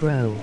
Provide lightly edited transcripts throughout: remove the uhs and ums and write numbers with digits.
Bro.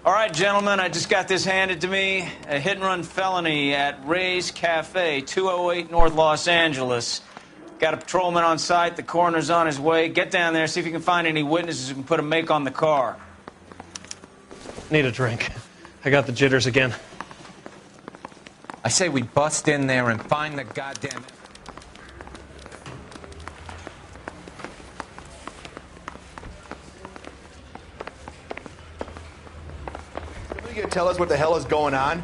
All right, gentlemen, I just got this handed to me. A hit-and-run felony at Ray's Cafe, 208 North Los Angeles. Got a patrolman on site. The coroner's on his way. Get down there, see if you can find any witnesses who can put a make on the car. Need a drink. I got the jitters again. I say we bust in there and find the goddamn... Somebody gonna tell us what the hell is going on?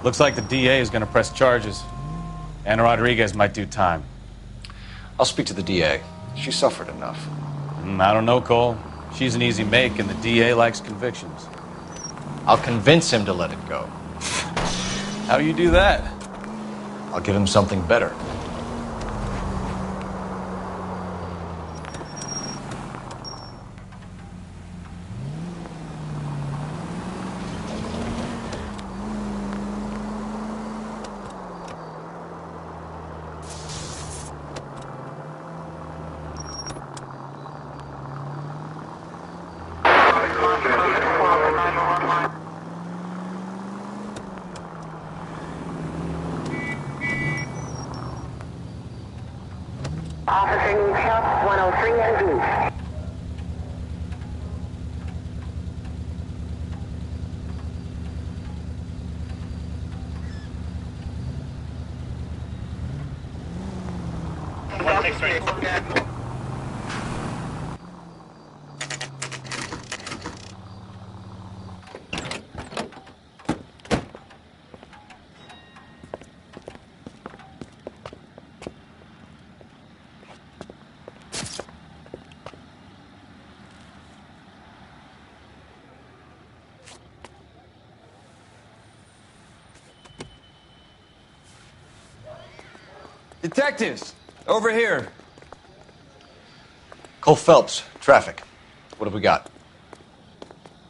Looks like the DA is going to press charges. Anna Rodriguez might do time. I'll speak to the DA. She suffered enough. I don't know, Cole. She's an easy make, and the DA likes convictions. I'll convince him to let it go. How do you do that? I'll give him something better. Officer needs help, 103 and B. Detectives, over here. Cole Phelps, traffic. What have we got?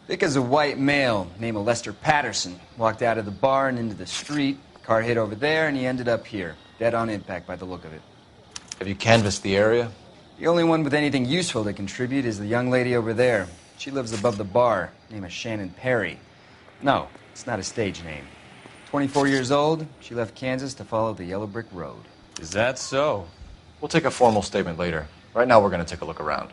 Vic is a white male named Lester Patterson. Walked out of the bar and into the street. Car hit over there, and he ended up here. Dead on impact by the look of it. Have you canvassed the area? The only one with anything useful to contribute is the young lady over there. She lives above the bar. Name is Shannon Perry. No, it's not a stage name. 24 years old, she left Kansas to follow the Yellow Brick Road. Is that so? We'll take a formal statement later. Right now, we're going to take a look around.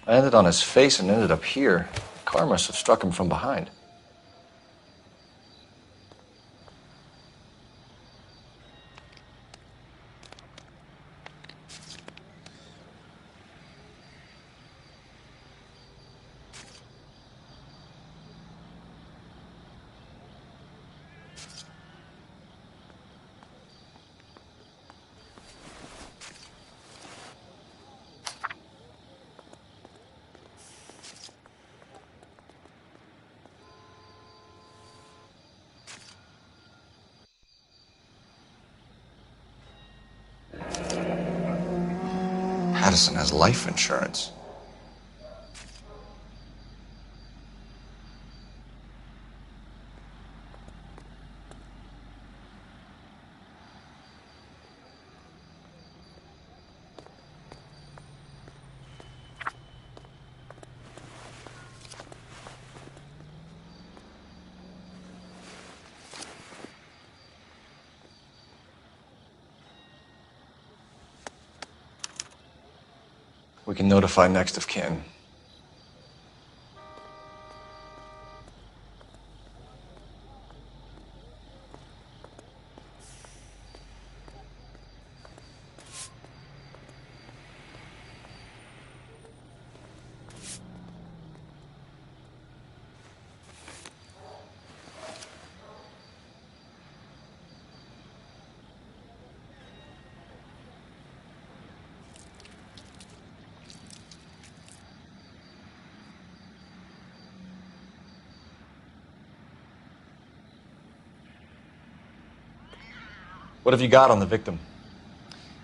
I landed on his face and ended up here. The car must have struck him from behind. Pattison has life insurance. We can notify next of kin. What have you got on the victim?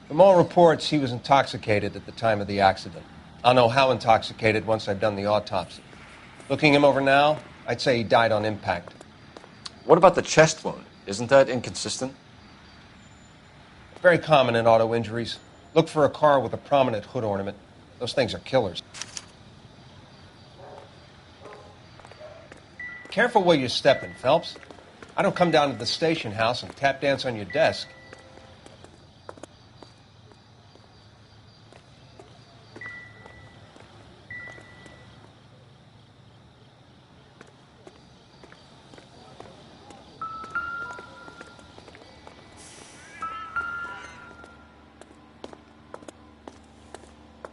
From all reports, he was intoxicated at the time of the accident. I'll know how intoxicated once I've done the autopsy. Looking him over now, I'd say he died on impact. What about the chest wound? Isn't that inconsistent? Very common in auto injuries. Look for a car with a prominent hood ornament. Those things are killers. Careful where you're stepping, Phelps. I don't come down to the station house and tap dance on your desk.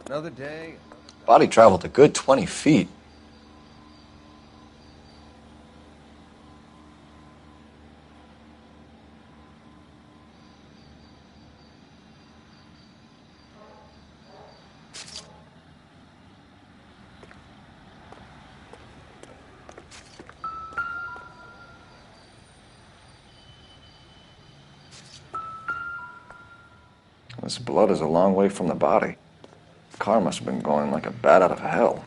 Another day. Body traveled a good 20 feet. This blood is a long way from the body. The car must have been going like a bat out of hell.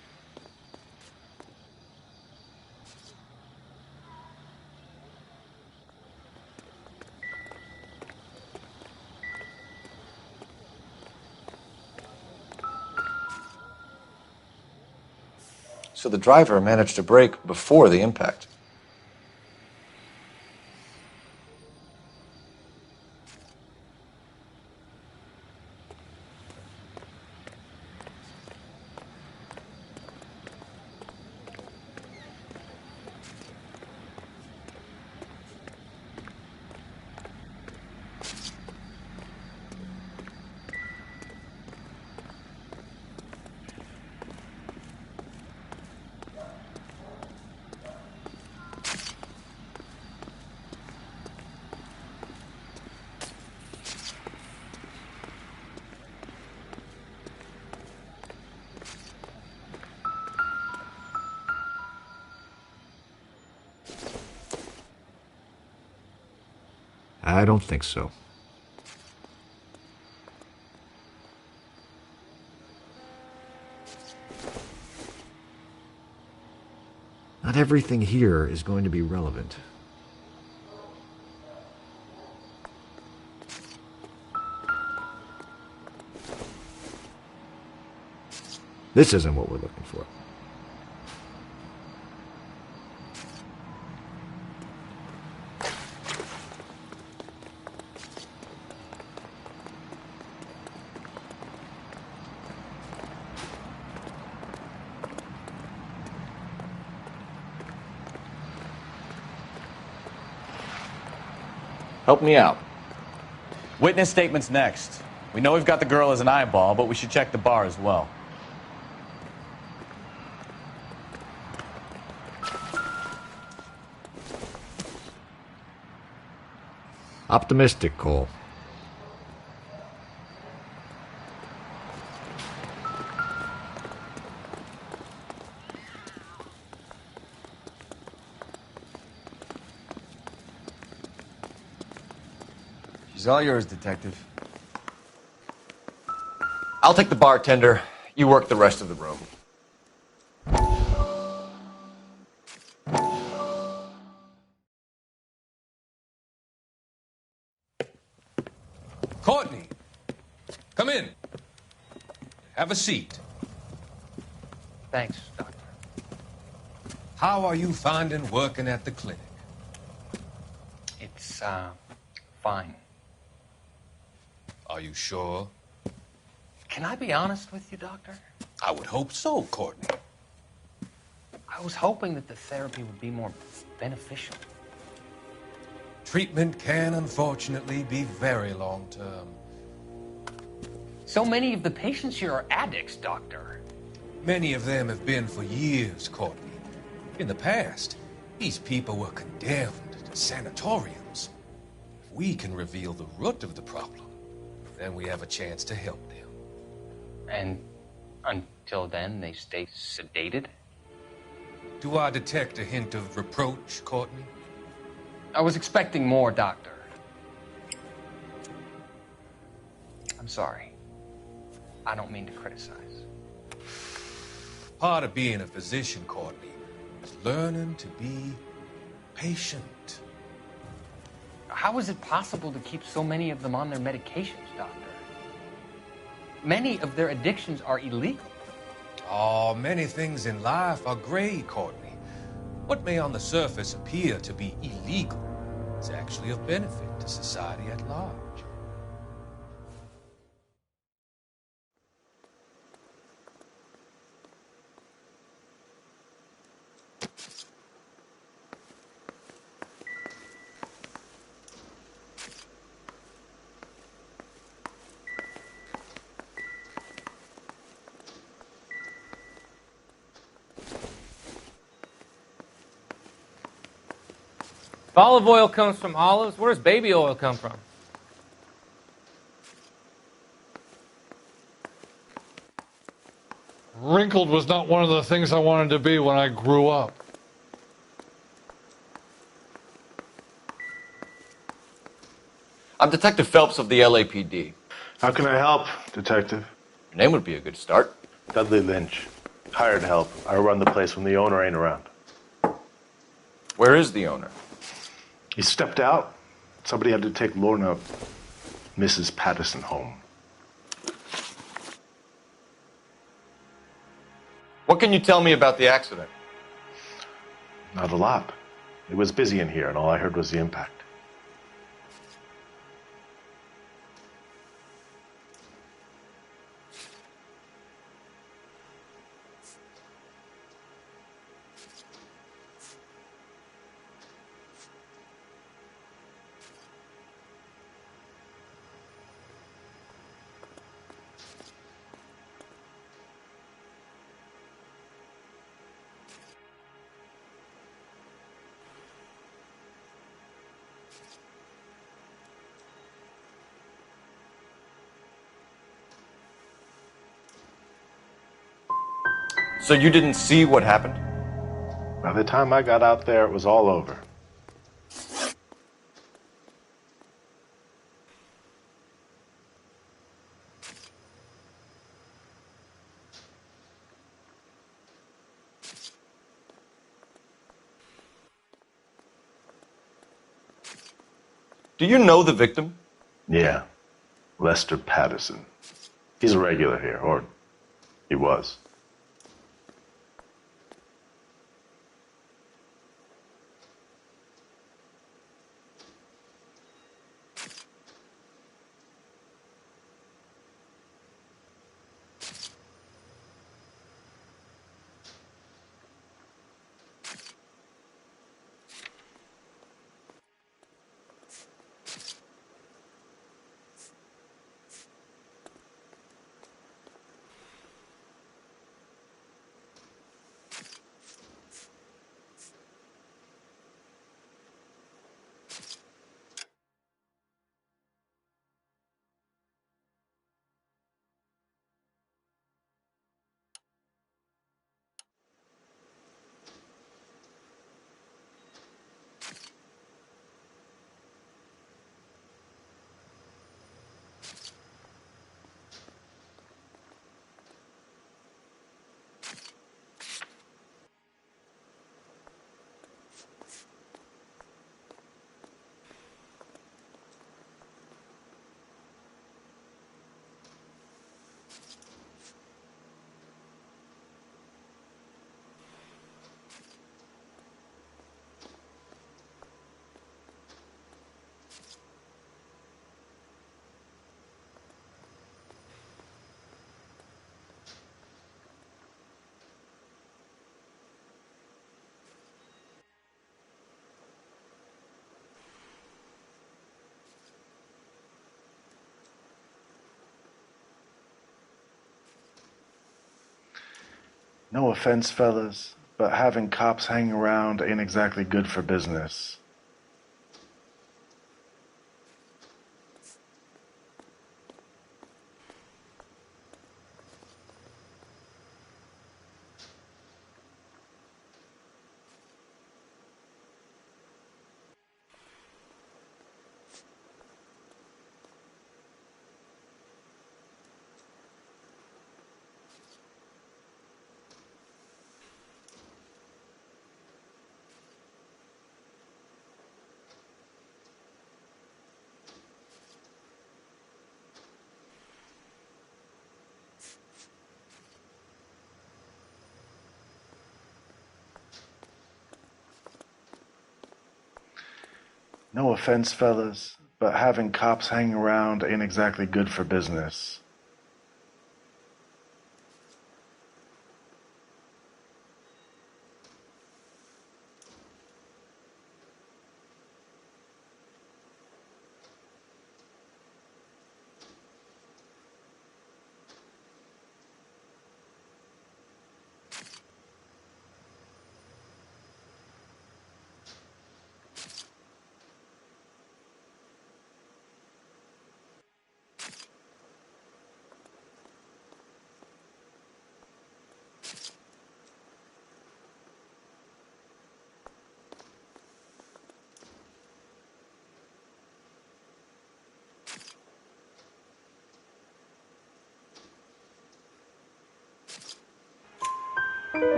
So the driver managed to brake before the impact. I don't think so. Not everything here is going to be relevant. This isn't what we're looking for. Help me out. Witness statements next. We know we've got the girl as an eyeball, but we should check the bar as well. Optimistic, Cole. She's all yours, Detective. I'll take the bartender. You work the rest of the room. Courtney, come in. Have a seat. Thanks, Doctor. How are you finding working at the clinic? It's, fine. Are you sure? Can I be honest with you, Doctor? I would hope so, Courtney. I was hoping that the therapy would be more beneficial. Treatment can, unfortunately, be very long-term. So many of the patients here are addicts, Doctor. Many of them have been for years, Courtney. In the past, these people were condemned to sanatoriums. If we can reveal the root of the problem, then we have a chance to help them. And until then, they stay sedated? Do I detect a hint of reproach, Courtney? I was expecting more, Doctor. I'm sorry. I don't mean to criticize. Part of being a physician, Courtney, is learning to be patient. How is it possible to keep so many of them on their medications, Doctor? Many of their addictions are illegal. Oh, many things in life are gray, Courtney. What may on the surface appear to be illegal is actually of benefit to society at large. If olive oil comes from olives, where does baby oil come from? Wrinkled was not one of the things I wanted to be when I grew up. I'm Detective Phelps of the LAPD. How can I help, Detective? Your name would be a good start. Dudley Lynch. Hired help. I run the place when the owner ain't around. Where is the owner? He stepped out. Somebody had to take Lorna, Mrs. Patterson, home. What can you tell me about the accident? Not a lot. It was busy in here, and all I heard was the impact. So you didn't see what happened? By the time I got out there, it was all over. Do you know the victim? Yeah. Lester Patterson. He's a regular here, or he was. No offense, fellas, but having cops hanging around ain't exactly good for business. No offense, fellas, but having cops hanging around ain't exactly good for business.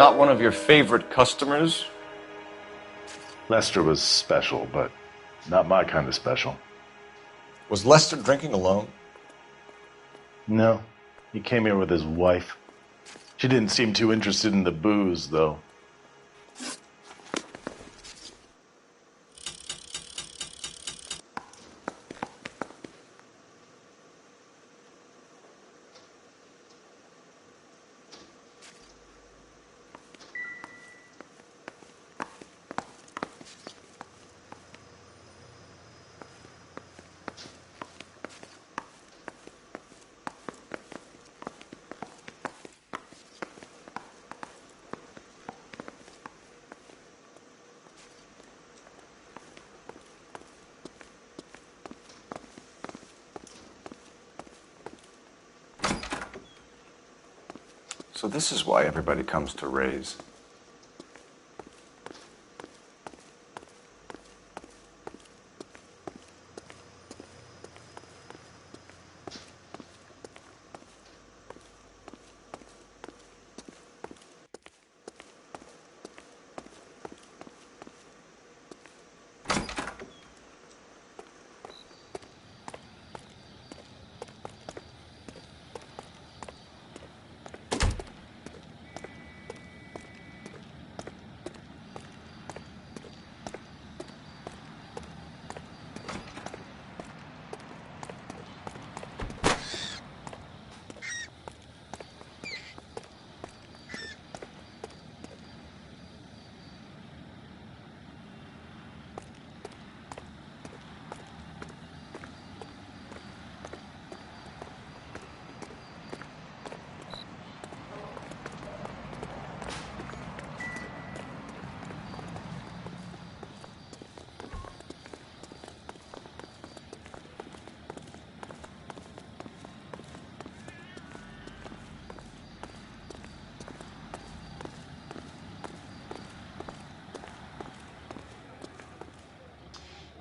Not one of your favorite customers? Lester was special, but not my kind of special. Was Lester drinking alone? No, he came here with his wife. She didn't seem too interested in the booze, though. So this is why everybody comes to Ray's.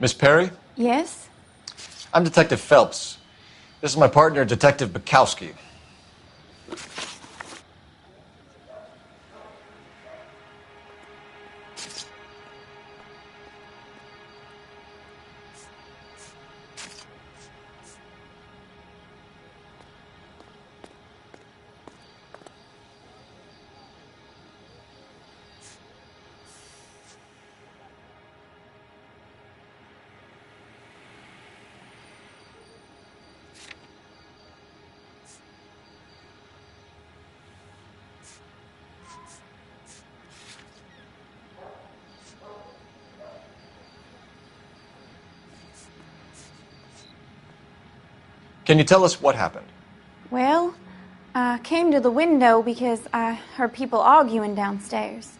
Miss Perry? Yes? I'm Detective Phelps. This is my partner, Detective Bukowski. Can you tell us what happened? Well, came to the window because I heard people arguing downstairs.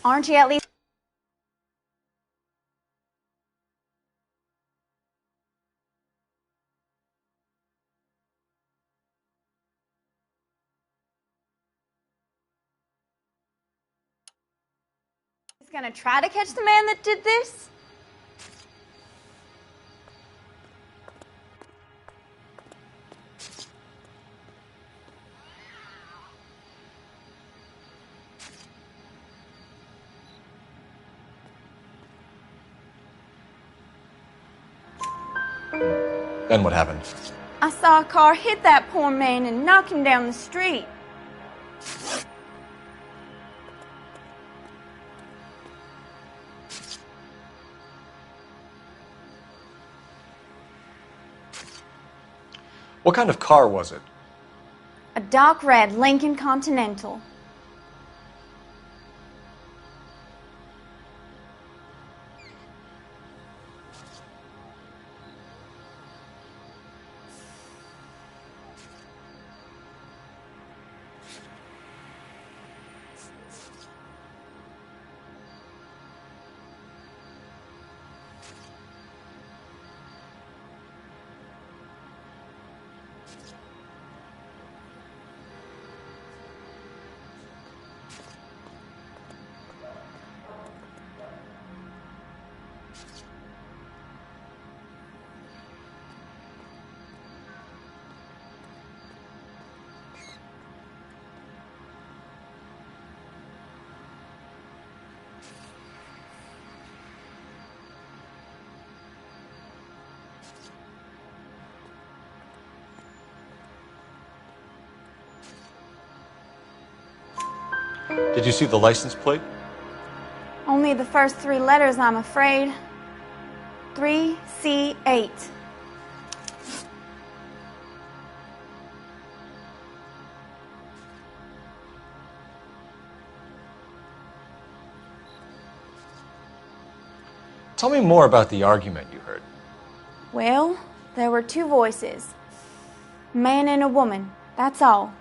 Aren't you at least... gonna try to catch the man that did this? Then what happened? I saw a car hit that poor man and knock him down the street. What kind of car was it? A dark red Lincoln Continental. Did you see the license plate? Only the first 3 letters, I'm afraid. 3C8. Tell me more about the argument you heard. Well, there were 2 voices. A man and a woman, that's all.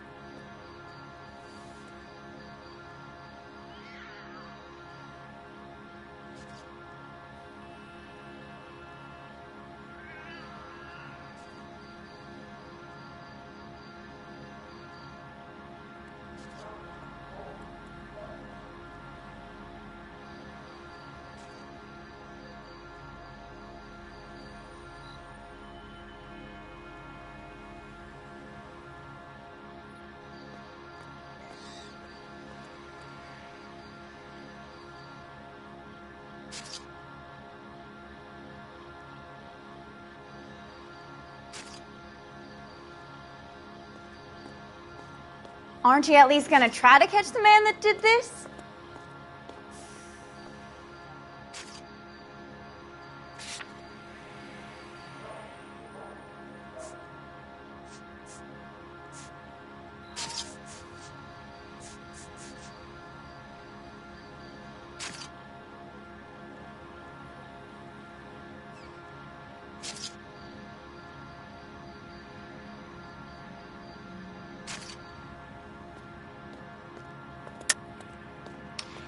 Aren't you at least gonna try to catch the man that did this?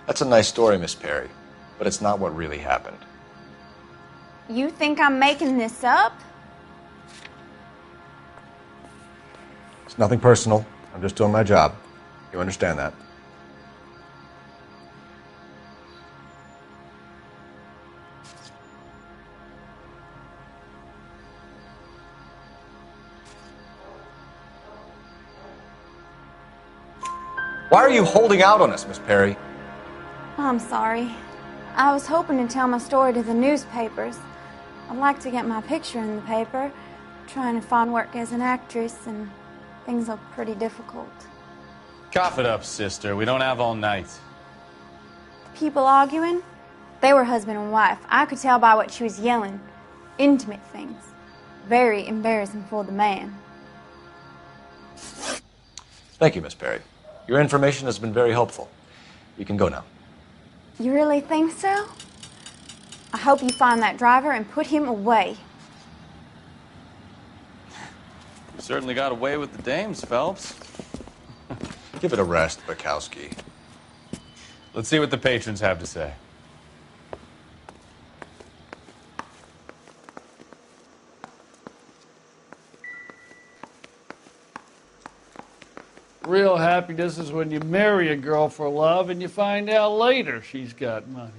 That's a nice story, Miss Perry, but it's not what really happened. You think I'm making this up? It's nothing personal. I'm just doing my job. You understand that? Why are you holding out on us, Miss Perry? I'm sorry. I was hoping to tell my story to the newspapers. I'd like to get my picture in the paper. Trying to find work as an actress, and things are pretty difficult. Cough it up, sister. We don't have all night. People arguing? They were husband and wife. I could tell by what she was yelling. Intimate things. Very embarrassing for the man. Thank you, Miss Perry. Your information has been very helpful. You can go now. You really think so? I hope you find that driver and put him away. You certainly got away with the dames, Phelps. Give it a rest, Bukowski. Let's see what the patrons have to say. Real happiness is when you marry a girl for love and you find out later she's got money.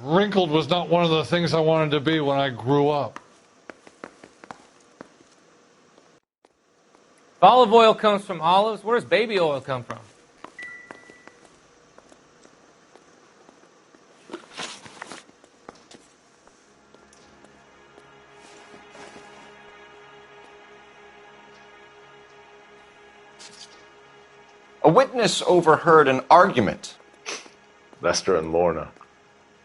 Wrinkled was not one of the things I wanted to be when I grew up. If olive oil comes from olives, where does baby oil come from? A witness overheard an argument. Lester and Lorna.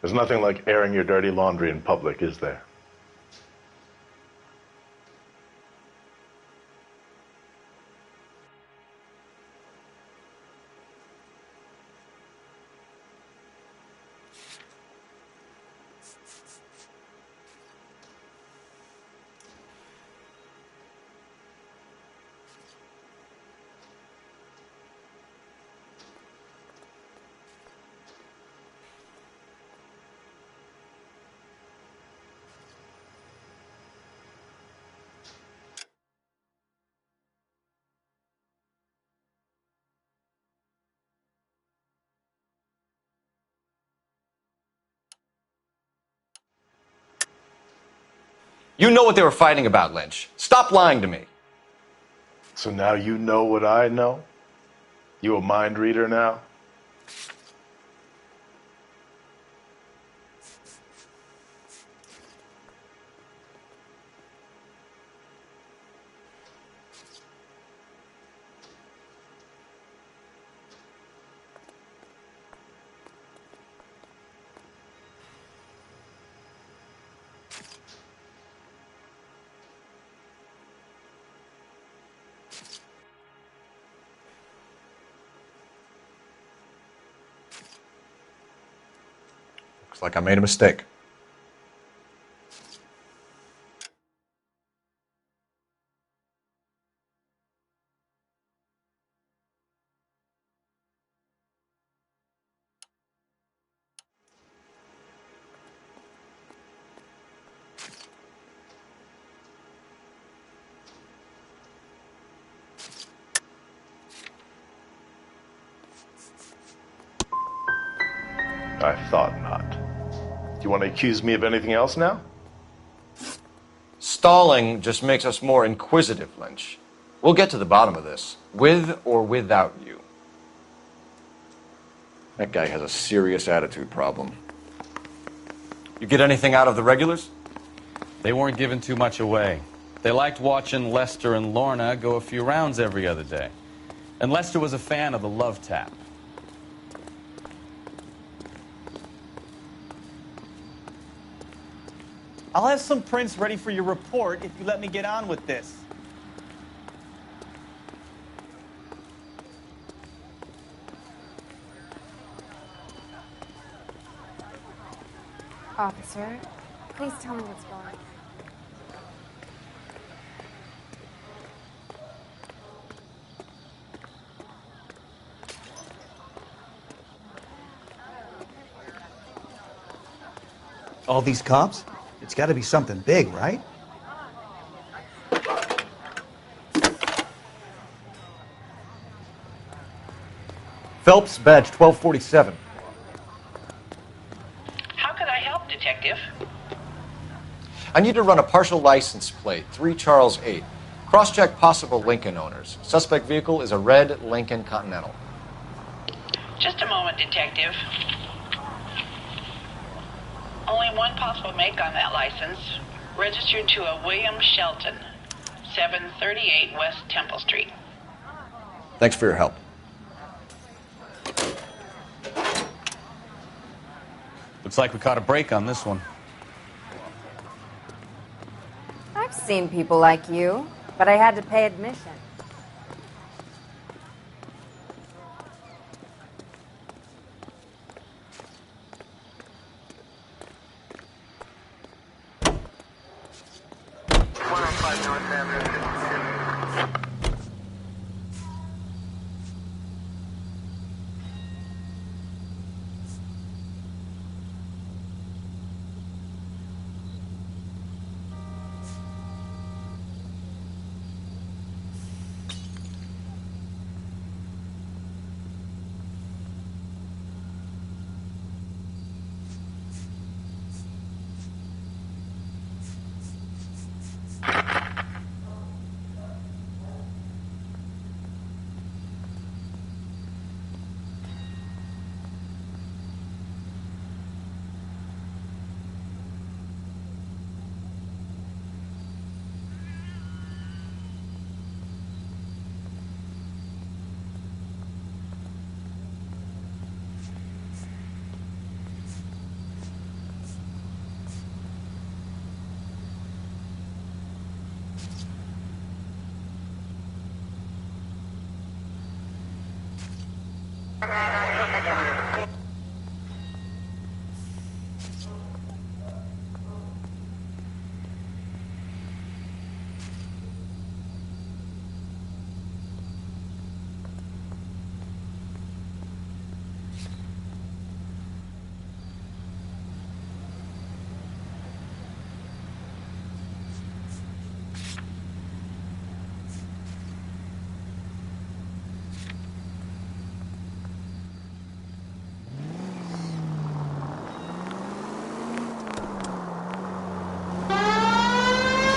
There's nothing like airing your dirty laundry in public, is there? You know what they were fighting about, Lynch. Stop lying to me. So now you know what I know? You a mind reader now? Looks like I made a mistake. I thought not. Do you want to accuse me of anything else now? Stalling just makes us more inquisitive, Lynch. We'll get to the bottom of this, with or without you. That guy has a serious attitude problem. You get anything out of the regulars? They weren't giving too much away. They liked watching Lester and Lorna go a few rounds every other day. And Lester was a fan of the love tap. I'll have some prints ready for your report if you let me get on with this. Officer, please tell me what's going on. All these cops? It's got to be something big, right? Phelps, badge 1247. How could I help, Detective? I need to run a partial license plate, 3 Charles 8. Cross-check possible Lincoln owners. Suspect vehicle is a red Lincoln Continental. Just a moment, Detective. Only one possible make on that license. Registered to a William Shelton, 738 West Temple Street. Thanks for your help. Looks like we caught a break on this one. I've seen people like you, but I had to pay admission.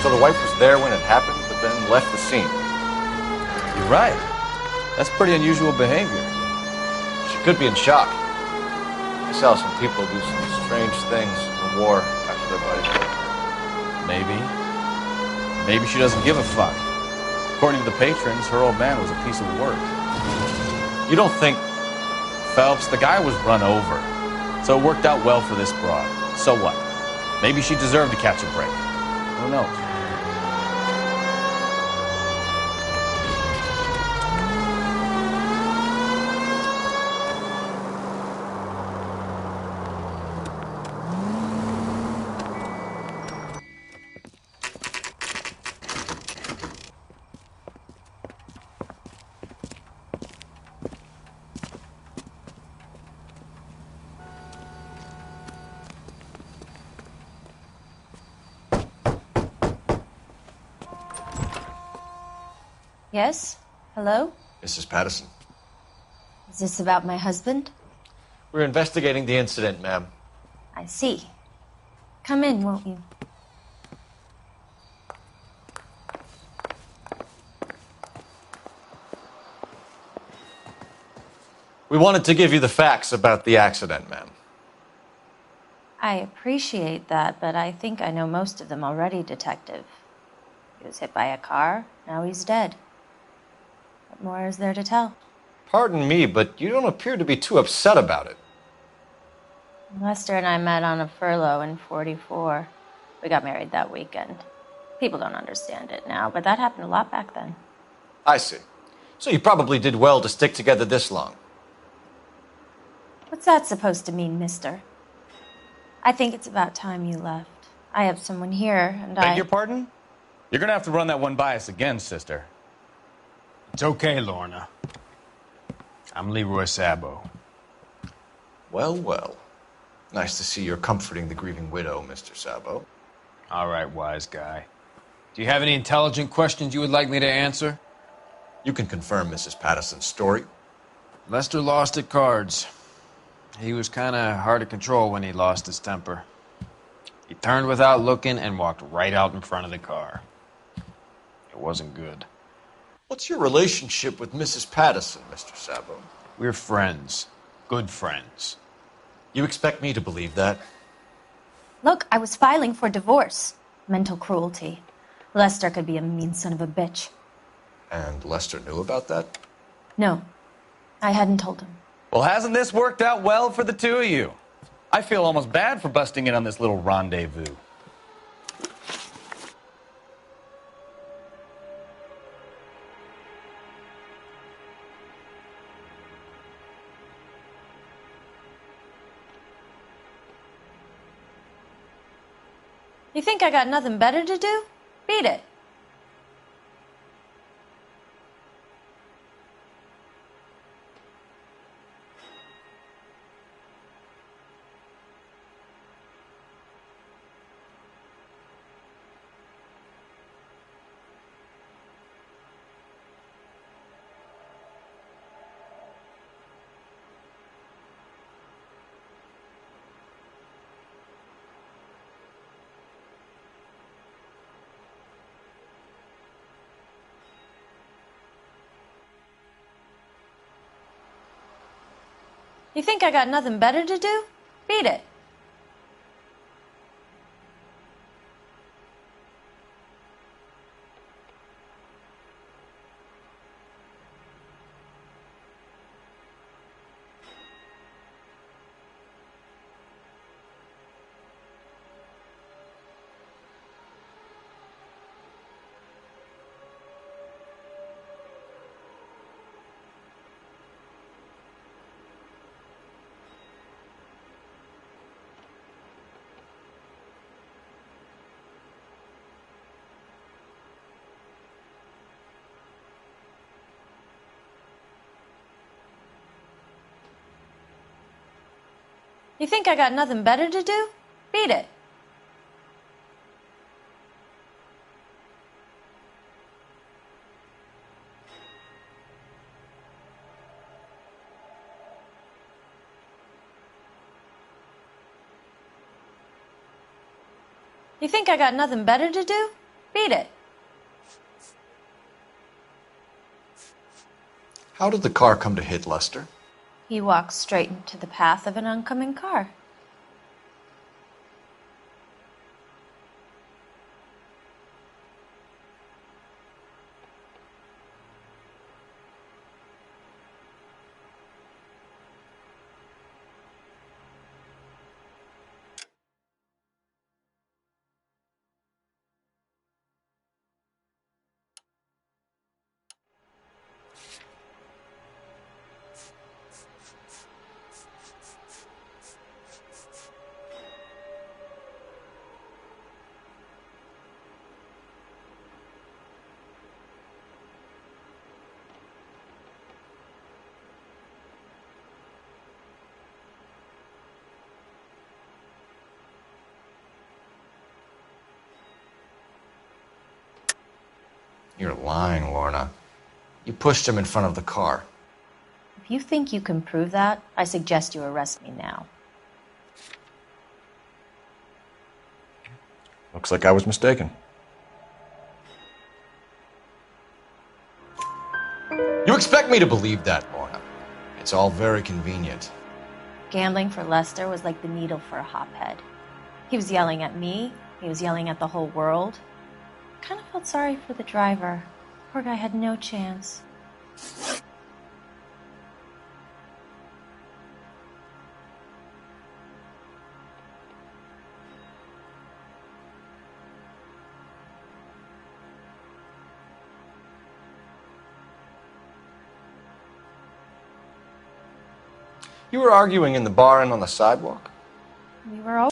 So the wife was there when it happened, but then left the scene. You're right. That's pretty unusual behavior. She could be in shock. I saw some people do some strange things in the war after their buddies died. Maybe. Maybe she doesn't give a fuck. According to the patrons, her old man was a piece of work. You don't think... Phelps, the guy was run over. So it worked out well for this broad. So what? Maybe she deserved to catch a break. Who knows? Yes? Hello? Mrs. Patterson. Is this about my husband? We're investigating the incident, ma'am. I see. Come in, won't you? We wanted to give you the facts about the accident, ma'am. I appreciate that, but I think I know most of them already, Detective. He was hit by a car, now he's dead. What more is there to tell? Pardon me, but you don't appear to be too upset about it. Lester and I met on a furlough in '44. We got married that weekend. People don't understand it now, but that happened a lot back then. I see. So you probably did well to stick together this long. What's that supposed to mean, mister? I think it's about time you left. I have someone here, and Beg your pardon? You're gonna have to run that one by us again, sister. It's okay, Lorna. I'm Leroy Sabo. Well, well. Nice to see you're comforting the grieving widow, Mr. Sabo. All right, wise guy. Do you have any intelligent questions you would like me to answer? You can confirm Mrs. Patterson's story. Lester lost at cards. He was kind of hard to control when he lost his temper. He turned without looking and walked right out in front of the car. It wasn't good. What's your relationship with Mrs. Patterson, Mr. Sabo? We're friends. Good friends. You expect me to believe that? Look, I was filing for divorce. Mental cruelty. Lester could be a mean son of a bitch. And Lester knew about that? No, I hadn't told him. Well, hasn't this worked out well for the two of you? I feel almost bad for busting in on this little rendezvous. You think I got nothing better to do? Beat it. You think I got nothing better to do? Beat it. You think I got nothing better to do? Beat it. You think I got nothing better to do? Beat it. How did the car come to hit Lester? He walks straight into the path of an oncoming car. You're lying, Lorna. You pushed him in front of the car. If you think you can prove that, I suggest you arrest me now. Looks like I was mistaken. You expect me to believe that, Lorna? It's all very convenient. Gambling for Lester was like the needle for a hophead. He was yelling at me. He was yelling at the whole world. I kind of felt sorry for the driver. Poor guy had no chance. You were arguing in the bar and on the sidewalk? We were all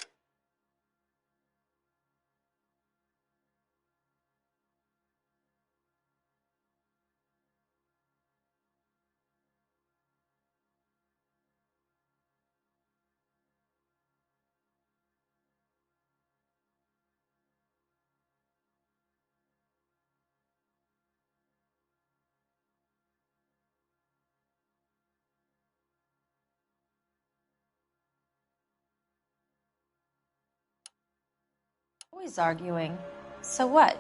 Always arguing. So what?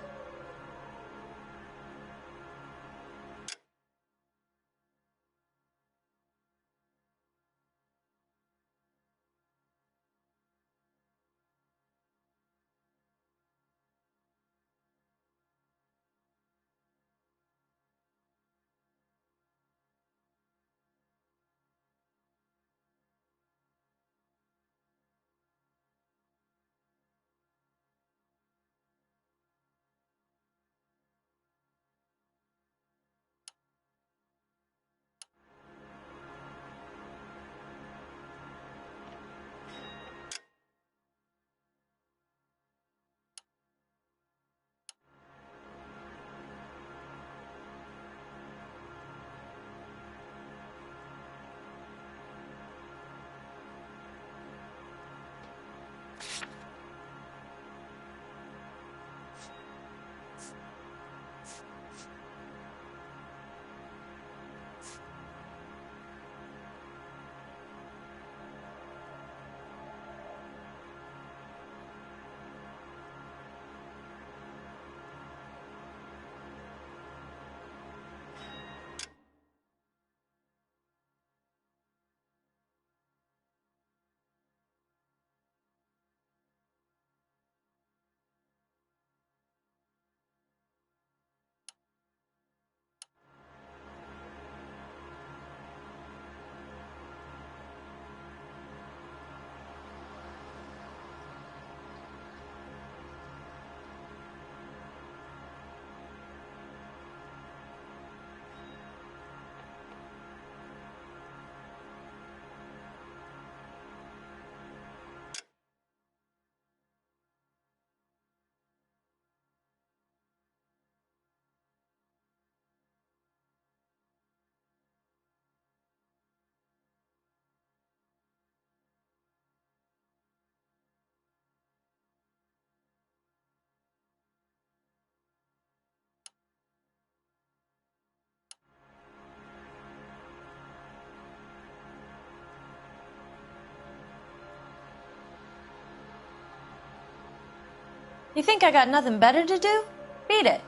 You think I got nothing better to do? Beat it.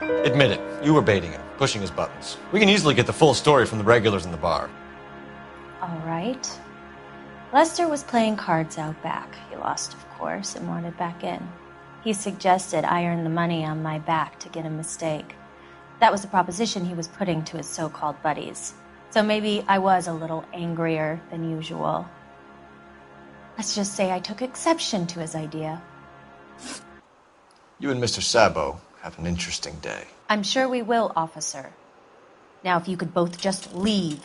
Admit it. You were baiting him, pushing his buttons. We can easily get the full story from the regulars in the bar. All right. Lester was playing cards out back. He lost, of course, and wanted back in. He suggested I earn the money on my back to get a mistake. That was the proposition he was putting to his so-called buddies. So maybe I was a little angrier than usual. Let's just say I took exception to his idea. You and Mr. Sabo have an interesting day. I'm sure we will, officer. Now, if you could both just leave.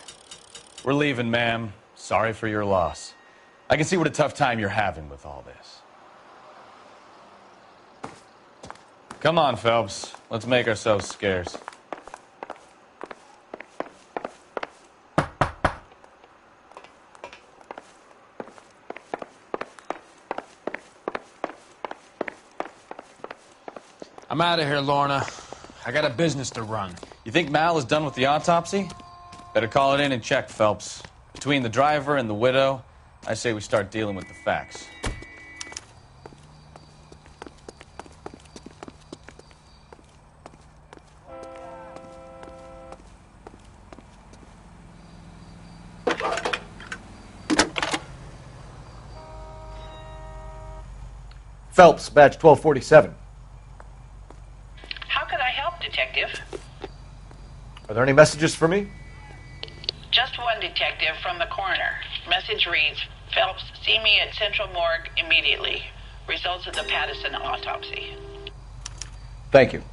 We're leaving, ma'am. Sorry for your loss. I can see what a tough time you're having with all this. Come on, Phelps. Let's make ourselves scarce. I'm out of here, Lorna. I got a business to run. You think Mal is done with the autopsy? Better call it in and check, Phelps. Between the driver and the widow, I say we start dealing with the facts. Phelps, badge 1247. How could I help, Detective? Are there any messages for me? Just one, Detective, from the coroner. Message reads, Phelps, see me at Central Morgue immediately. Results of the Pattison autopsy. Thank you.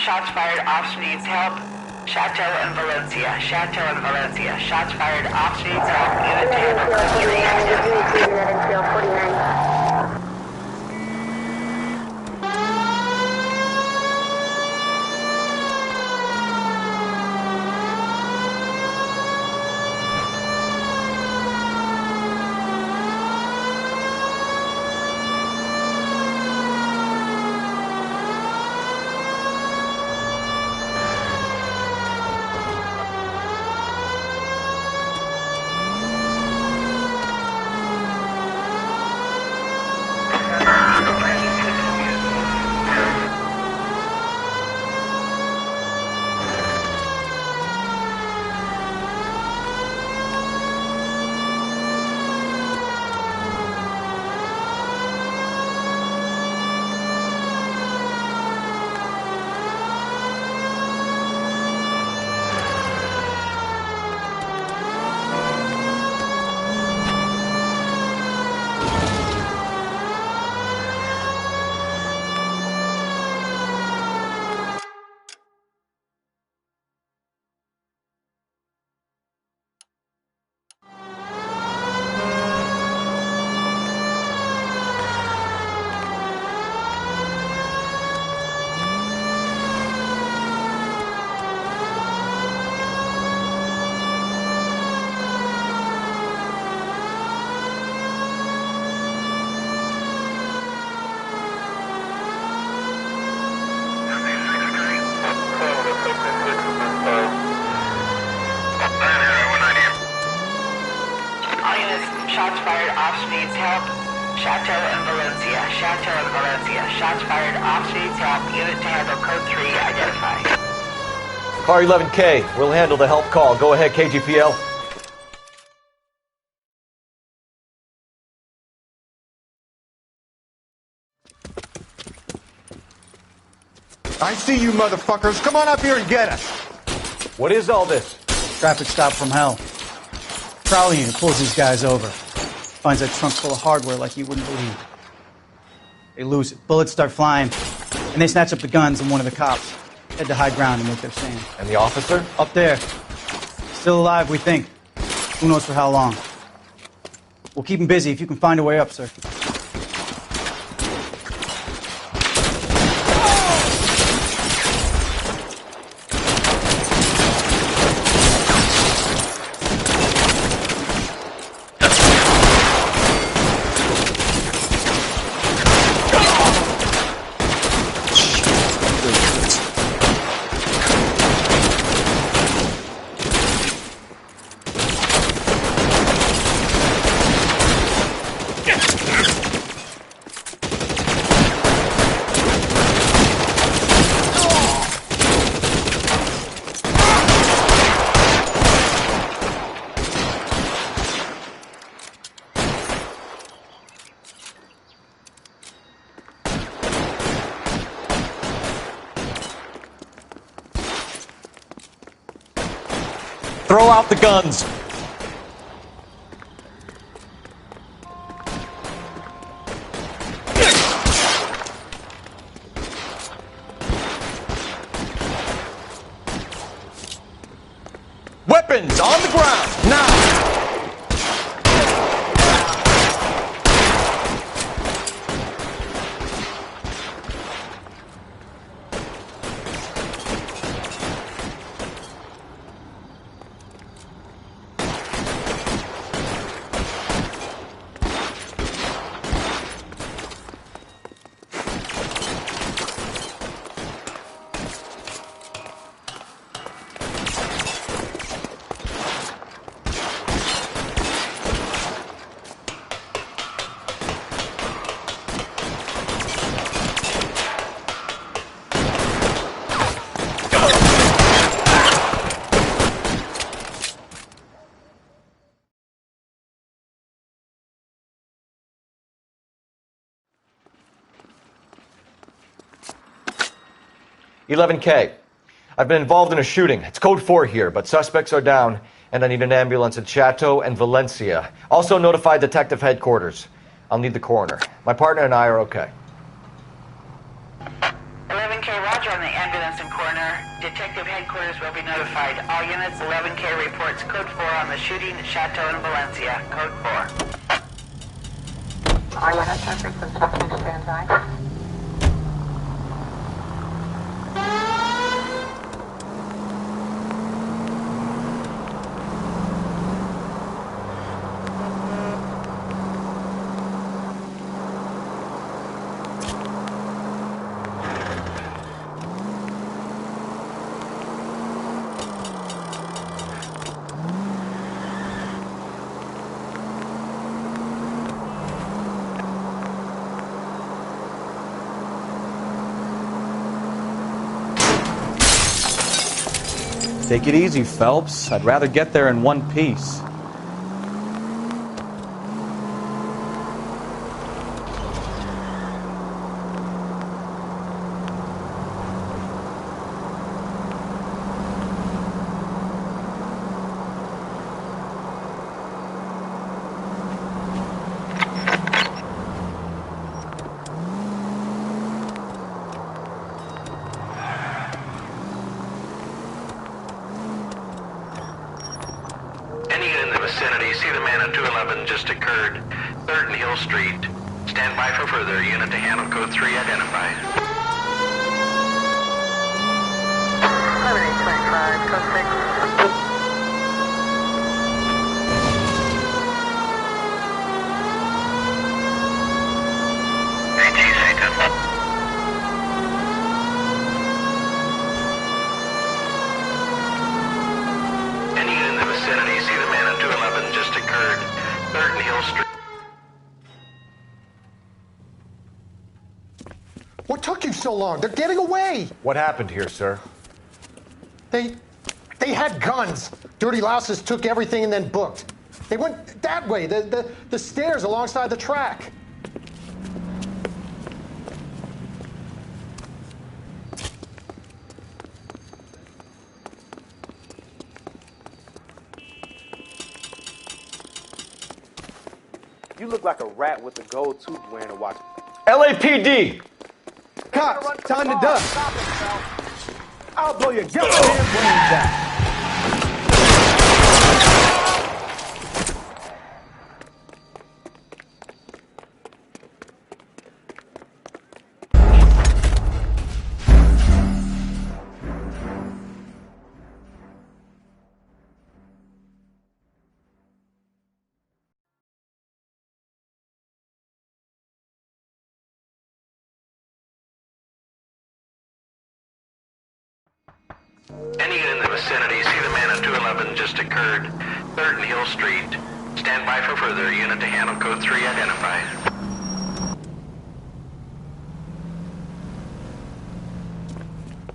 Shots fired. Officer needs help. Chateau and Valencia. Chateau and Valencia. Shots fired. Officer needs help. Unit to handle 3. Shots fired. Officer needs help. Chateau and Valencia. Chateau and Valencia. Shots fired. Officer needs help. Unit to handle code 3. Identify. Car 11K. We'll handle the help call. Go ahead, KGPL. I see you motherfuckers. Come on up here and get us. What is all this? Traffic stop from hell. Prowler unit pulls these guys over. Finds that trunk full of hardware like you wouldn't believe. They lose it. Bullets start flying. And they snatch up the guns and one of the cops. Head to high ground and make their stand. And the officer? Up there. Still alive, we think. Who knows for how long. We'll keep him busy if you can find a way up, sir. Throw out the guns. Weapons on the ground, now! "11K. I've been involved in a shooting. It's code 4 here, but suspects are down, and I need an ambulance at Chateau and Valencia. Also notify detective headquarters. I'll need the coroner. My partner and I are okay." 11K, roger on the ambulance and coroner. Detective headquarters will be notified. All units, 11K reports code 4 on the shooting at Chateau and Valencia. Code 4. All units, traffic construction standby. Take it easy, Phelps. I'd rather get there in one piece. vicinity. See the man at 211 just occurred. 3rd and Hill Street. Stand by for further. Unit to handle code 3 identified. 7825, code 6. What took you so long? They're getting away. What happened here, sir? They had guns. Dirty louses took everything and then booked. They went that way, the stairs alongside the track. You look like a rat with a gold tooth wearing a watch. LAPD! Cops, time to duck. I'll blow your goddamn brains out. Any in the vicinity, see the man at 211 just occurred. 3rd and Hill Street. Stand by for further. Unit to handle code 3 identified.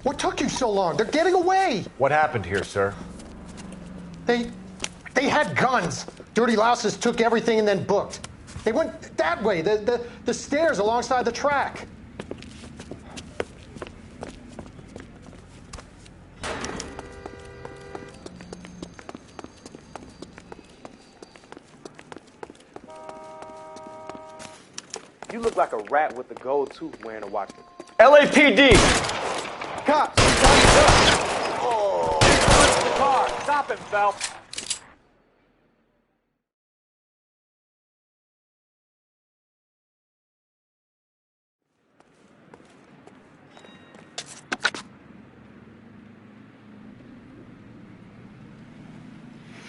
What took you so long? They're getting away. What happened here, sir? They had guns. Dirty louses took everything and then booked. They went that way, the stairs alongside the track. You look like a rat with a gold tooth wearing a watch. LAPD! Cops, time to duck. Oh, the car. Stop Stop him, Phelps.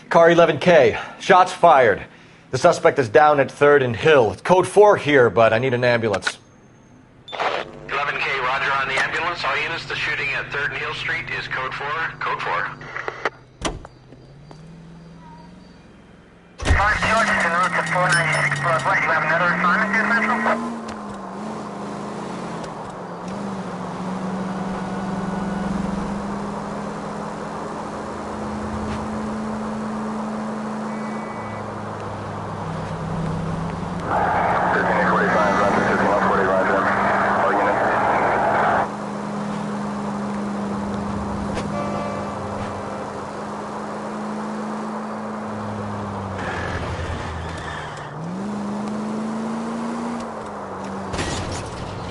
Car 11K. Shots fired. The suspect is down at 3rd and Hill. It's code 4 here, but I need an ambulance. 11K, roger on the ambulance. All units, the shooting at 3rd and Hill Street is code 4. Code 4. 5 George, en route to 496 Broadway. You have another assignment here, Central?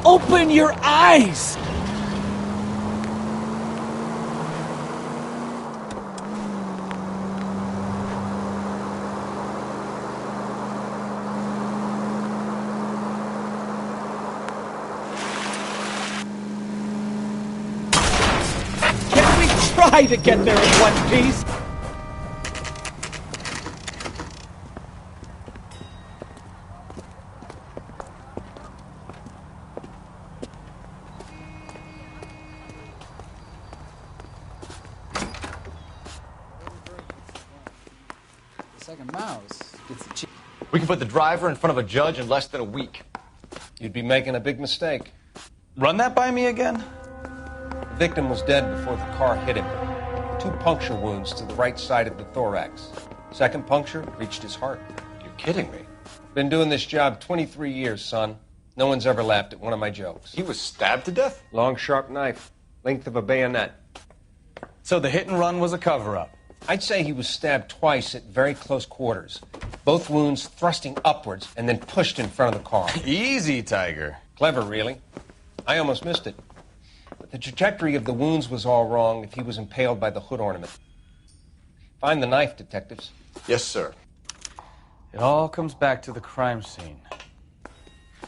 Open your eyes! Can we try to get there in one piece? We can put the driver in front of a judge in less than a week. You'd be making a big mistake. Run that by me again? The victim was dead before the car hit him. 2 puncture wounds to the right side of the thorax. Second puncture reached his heart. You're kidding me. Been doing this job 23 years, son. No one's ever laughed at one of my jokes. He was stabbed to death? Long, sharp knife. Length of a bayonet. So the hit and run was a cover-up? I'd say he was stabbed twice at very close quarters. Both wounds thrusting upwards and then pushed in front of the car. Easy, Tiger. Clever, really. I almost missed it. But the trajectory of the wounds was all wrong if he was impaled by the hood ornament. Find the knife, detectives. Yes, sir. It all comes back to the crime scene.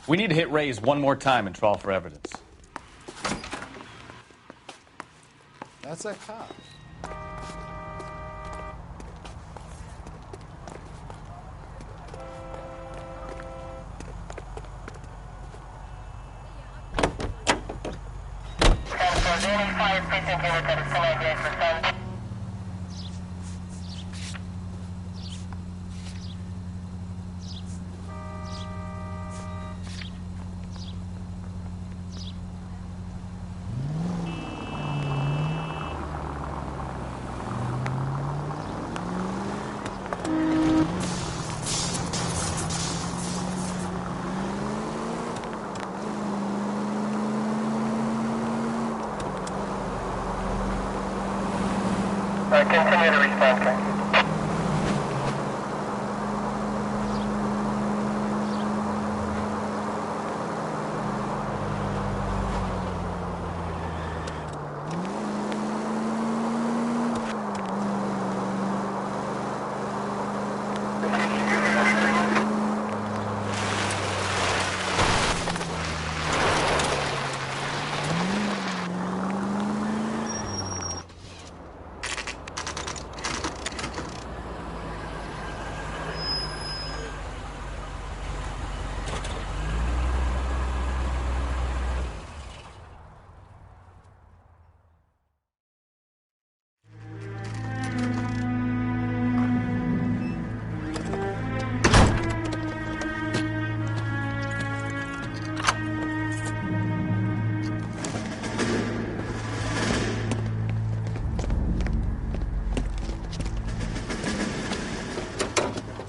We need to hit Ray's one more time and trawl for evidence. That's a cop. Continue to respond, thank you.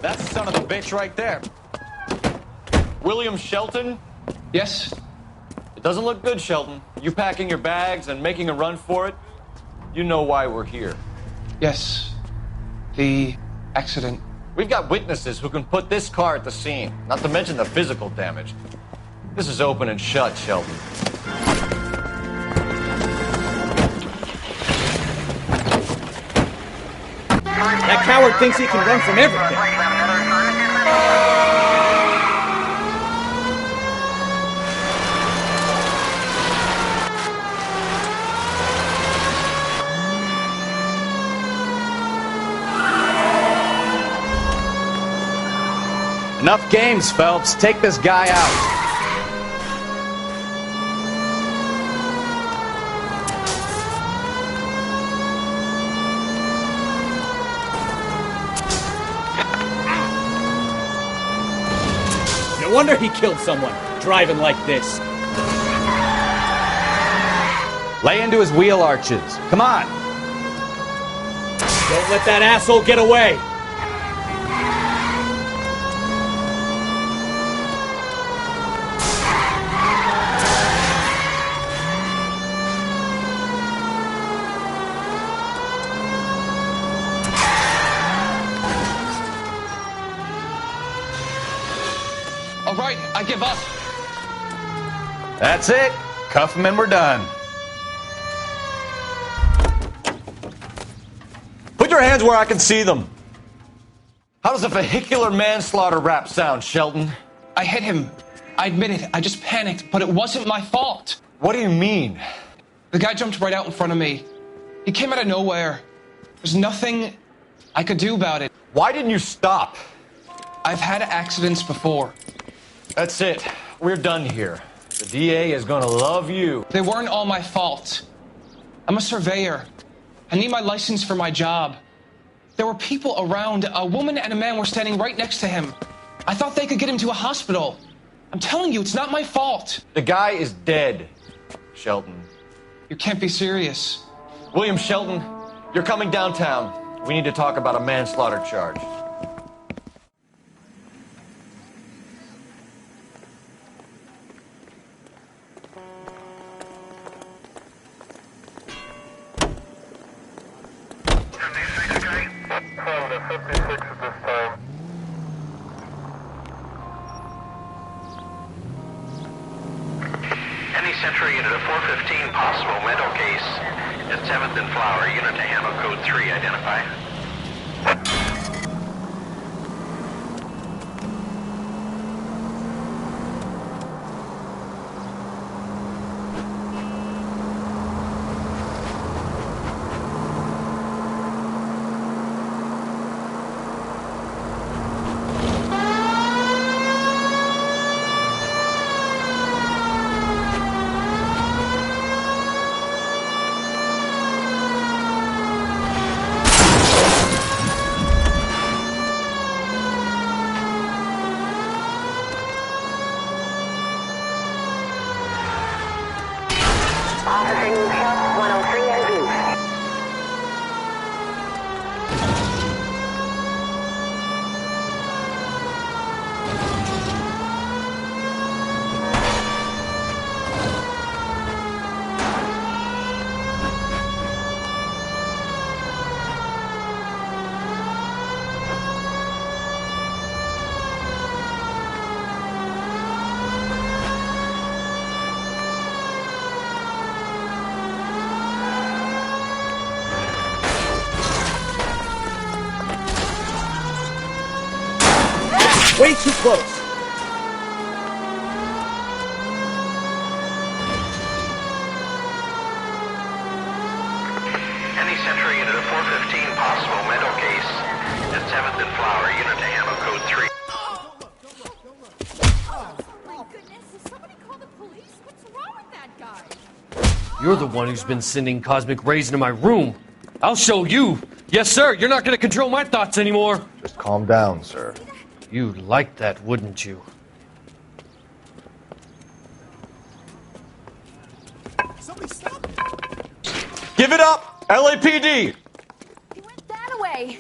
That's the son of the bitch right there. William Shelton? Yes? It doesn't look good, Shelton. You packing your bags and making a run for it? You know why we're here. Yes. The accident. We've got witnesses who can put this car at the scene, not to mention the physical damage. This is open and shut, Shelton. That coward thinks he can run from everything. Enough games, Phelps. Take this guy out. No wonder he killed someone, driving like this. Lay into his wheel arches. Come on. Don't let that asshole get away. All right, I give up. That's it. Cuff him and we're done. Put your hands where I can see them. How does a vehicular manslaughter rap sound, Shelton? I hit him. I admit it. I just panicked, but it wasn't my fault. What do you mean? The guy jumped right out in front of me. He came out of nowhere. There's nothing I could do about it. Why didn't you stop? I've had accidents before. That's it. We're done here. The DA is gonna love you. They weren't all my fault. I'm a surveyor. I need my license for my job. There were people around. A woman and a man were standing right next to him. I thought they could get him to a hospital. I'm telling you, it's not my fault. The guy is dead, Shelton. You can't be serious. William Shelton, you're coming downtown. We need to talk about a manslaughter charge. Any Century unit of 415 possible mental case at 7th and Flower. Unit to handle code 3 identify. Way too close. Any Century unit of 415 possible mental case at 7th and Flower. Unit to handle code 3. You're the one who's been sending cosmic rays into my room. I'll show you. Yes, sir. You're not going to control my thoughts anymore. Just calm down, sir. You'd like that, wouldn't you? Give it up! LAPD! That way.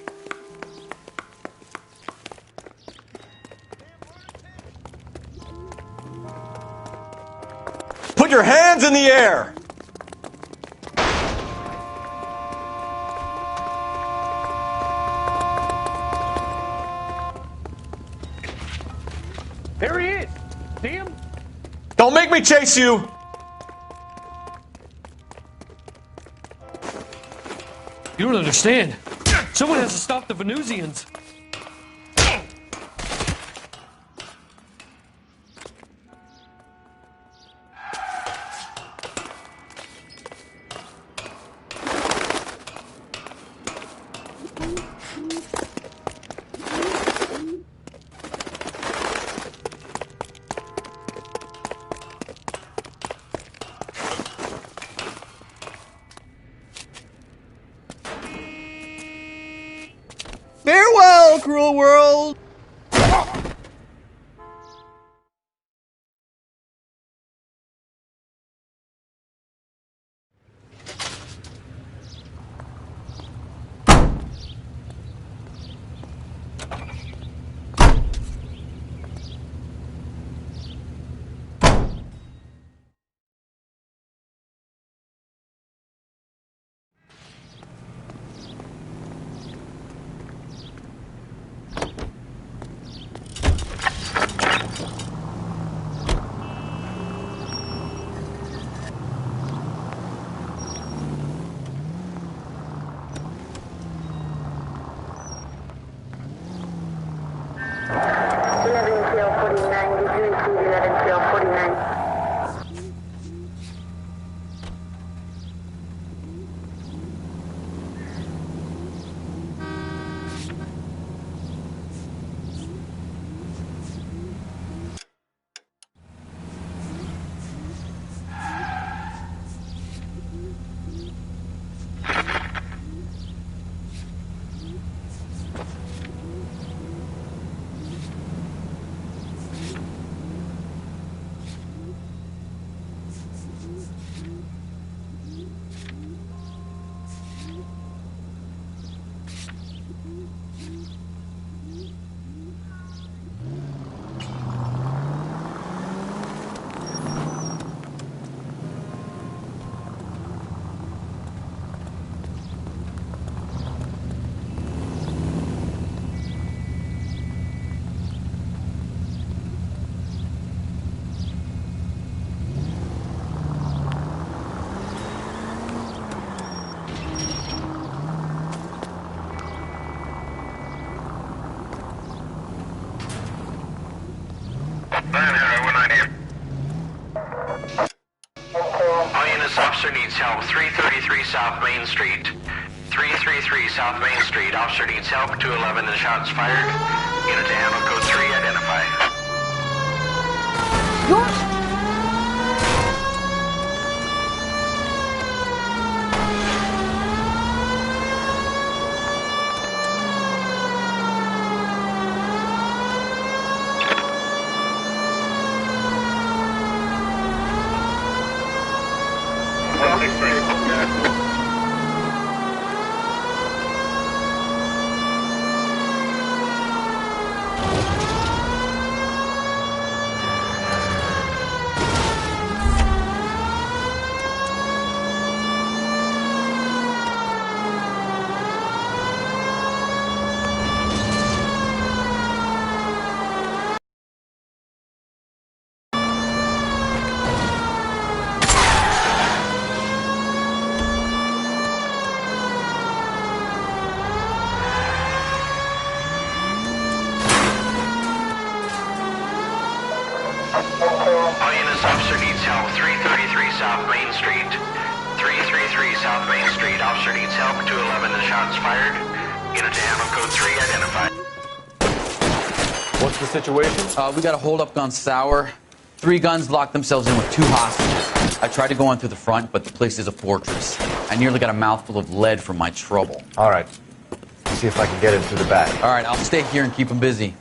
Put your hands in the air! There he is. See him? Don't make me chase you! You don't understand. Someone has to stop the Venusians. Farewell, cruel world! All units, officer needs help. 333 South Main Street. 333 South Main Street. Officer needs help. 211 and shots fired. Unit to handle code 3, identify. All units, officer needs help. 333 South Main Street. 333 South Main Street. Officer needs help. 211 and shots fired. Unit to handle code 3, identify. What's the situation? We got a hold-up gone sour. 3 guns locked themselves in with 2 hostages. I tried to go in through the front, but the place is a fortress. I nearly got a mouthful of lead from my trouble. All right. Let's see if I can get into the back. All right, I'll stay here and keep them busy.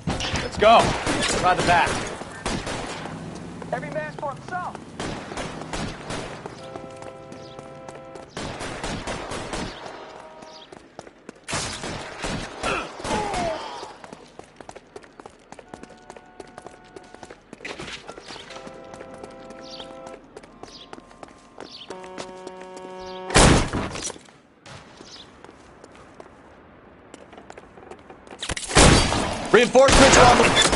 Let's go. Try the back. Every man for himself. Reinforcements are on the...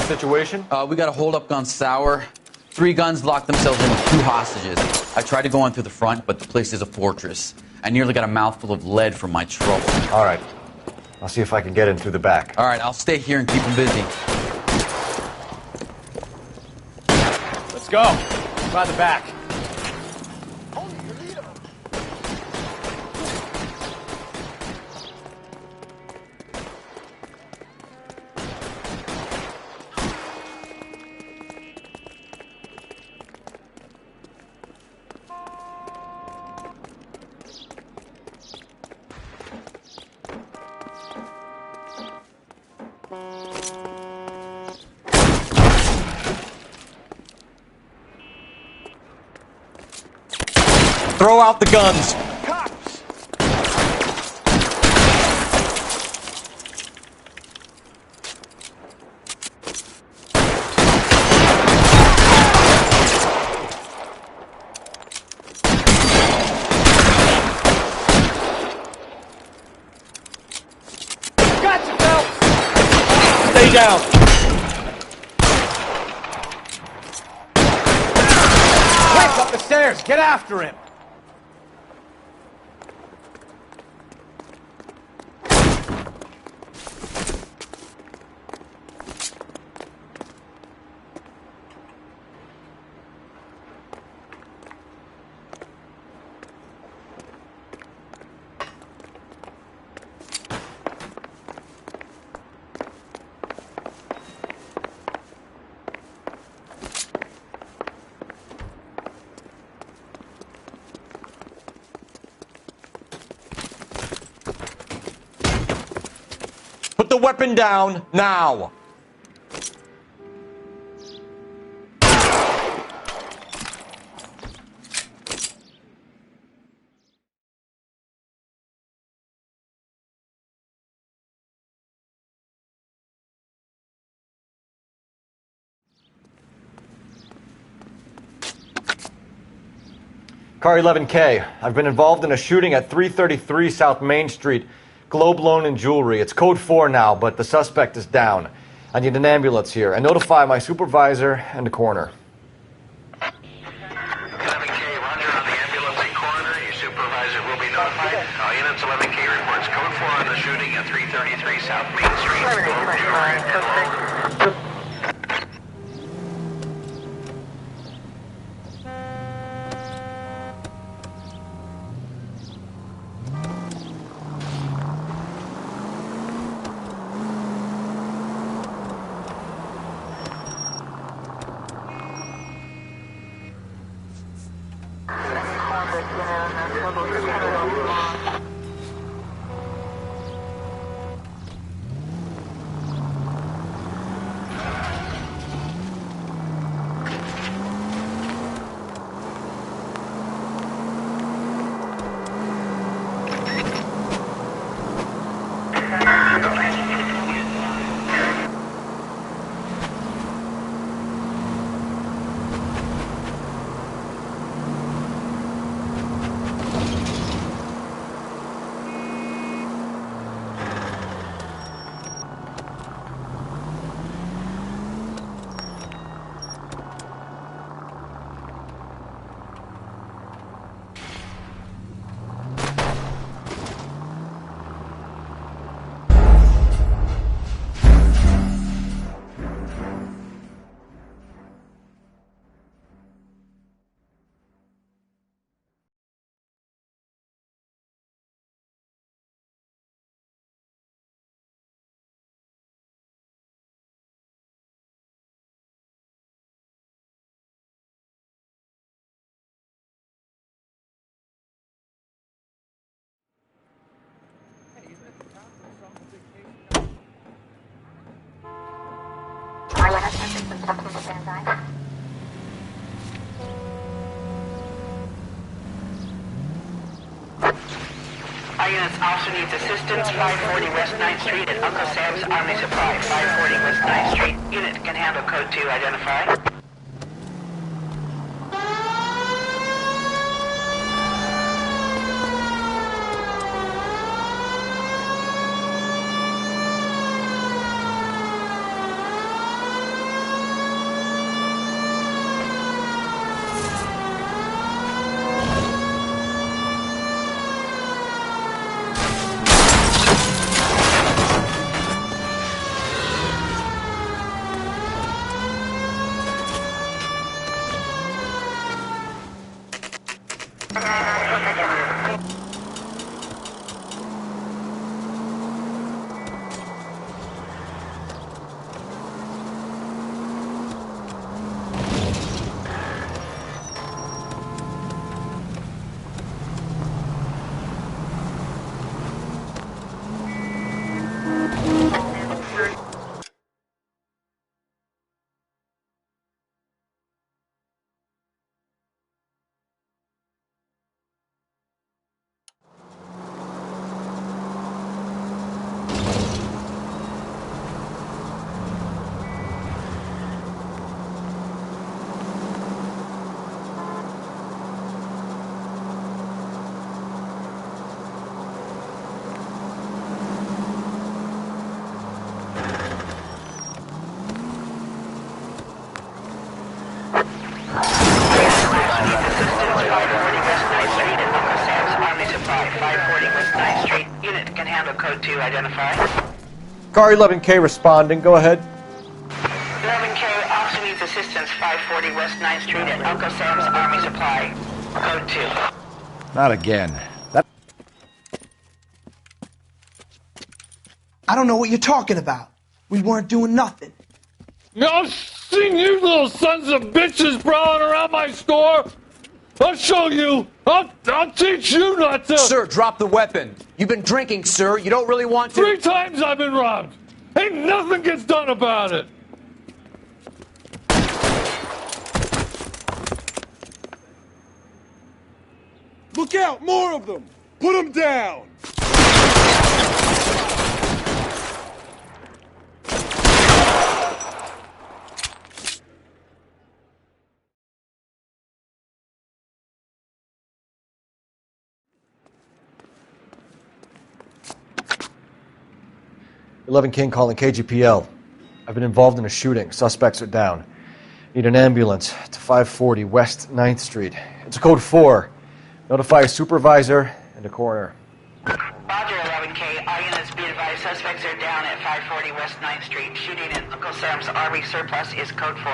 situation? We got a hold-up on Sour. 3 guns locked themselves in with 2 hostages. I tried to go in through the front, but the place is a fortress. I nearly got a mouthful of lead from my trouble. All right. I'll see if I can get in through the back. All right, I'll stay here and keep them busy. Let's go. Try the back. Throw out the guns. Cops! Gotcha, Phelps! Stay down. Quick, up the stairs! Get after him! Put the weapon down now. Car 11K. I've been involved in a shooting at 333 South Main Street. Globe Loan and Jewelry. It's code 4 now, but the suspect is down. I need an ambulance here and notify my supervisor and the coroner. 11K, roger on the ambulance and coroner. Your supervisor will be notified. All units, 11K reports code 4 on the shooting at 333 South Main Street. Globe Jewelry and Loan. Our units also needs assistance, 540 West 9th Street at Uncle Sam's Army Supply, 540 West 9th Street. Unit can handle code 2, identify. 540 West 9th Street. Unit can handle code 2, identify. Car 11K responding. Go ahead. 11K, officer needs assistance, 540 West 9th Street at Uncle Sam's Army Supply. Code 2. Not again. That. I don't know what you're talking about. We weren't doing nothing. I've seen you little sons of bitches prowling around my store. I'll show you. I'll teach you not to. Sir, drop the weapon. You've been drinking, sir. You don't really want to. 3 times I've been robbed. Ain't nothing gets done about it. Look out! More of them! Put them down! 11 King calling KGPL. I've been involved in a shooting. Suspects are down. Need an ambulance to 540 West 9th Street. It's a code 4. Notify a supervisor and a coroner. Roger, 11K. All units be advised, suspects are down at 540 West 9th Street. Shooting at Uncle Sam's Army surplus is code 4.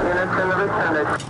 Units in the vicinity.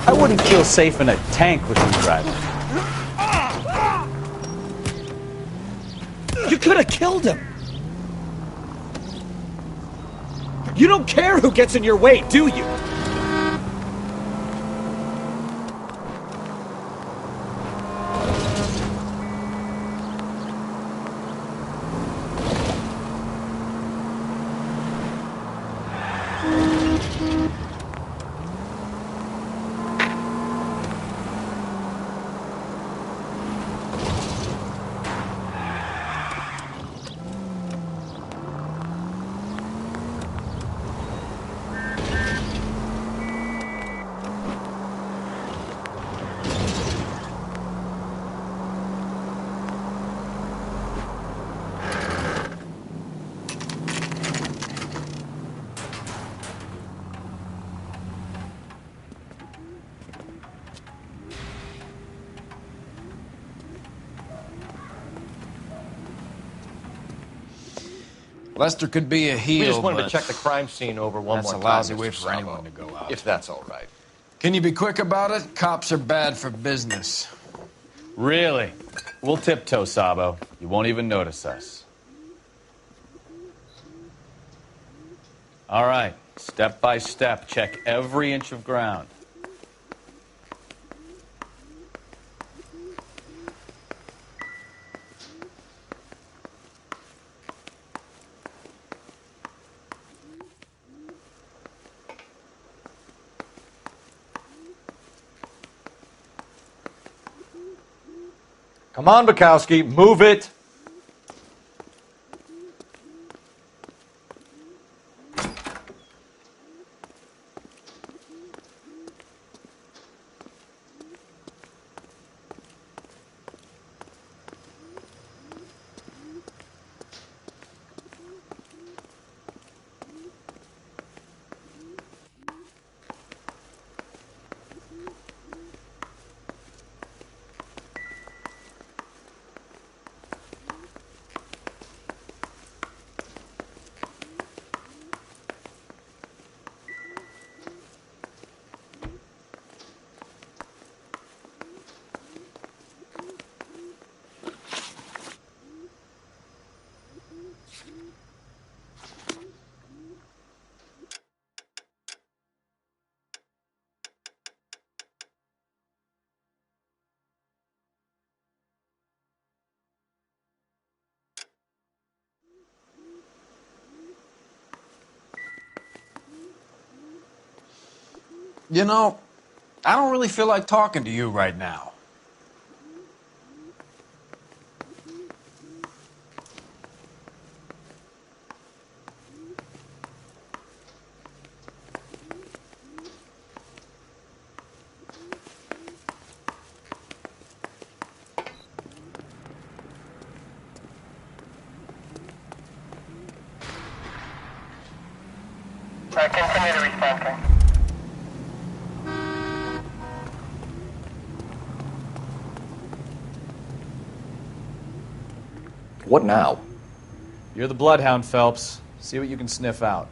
I wouldn't feel safe in a tank with you driving. You could have killed him. You don't care who gets in your way, do you? Lester could be a heel, We just wanted but to check the crime scene over one that's more a time. lousy way Mr. for Sabo, anyone to go out. If that's all right. Can you be quick about it? Cops are bad for business. Really? We'll tiptoe, Sabo. You won't even notice us. All right, step by step, check every inch of ground. Come on, Bukowski, move it. You know, I don't really feel like talking to you right now. Continue to respond, King. What now? You're the Bloodhound, Phelps. See what you can sniff out.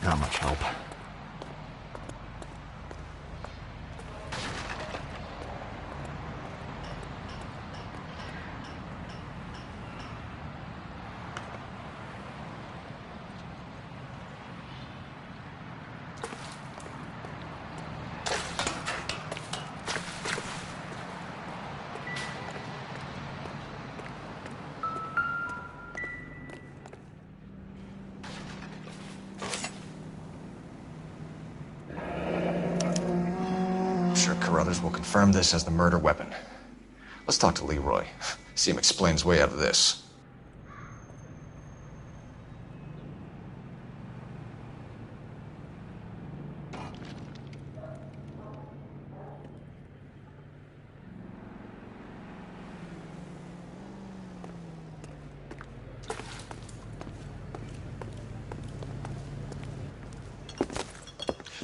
Not much help. Sure Carruthers will confirm this as the murder weapon. Let's talk to Leroy. See him explain his way out of this.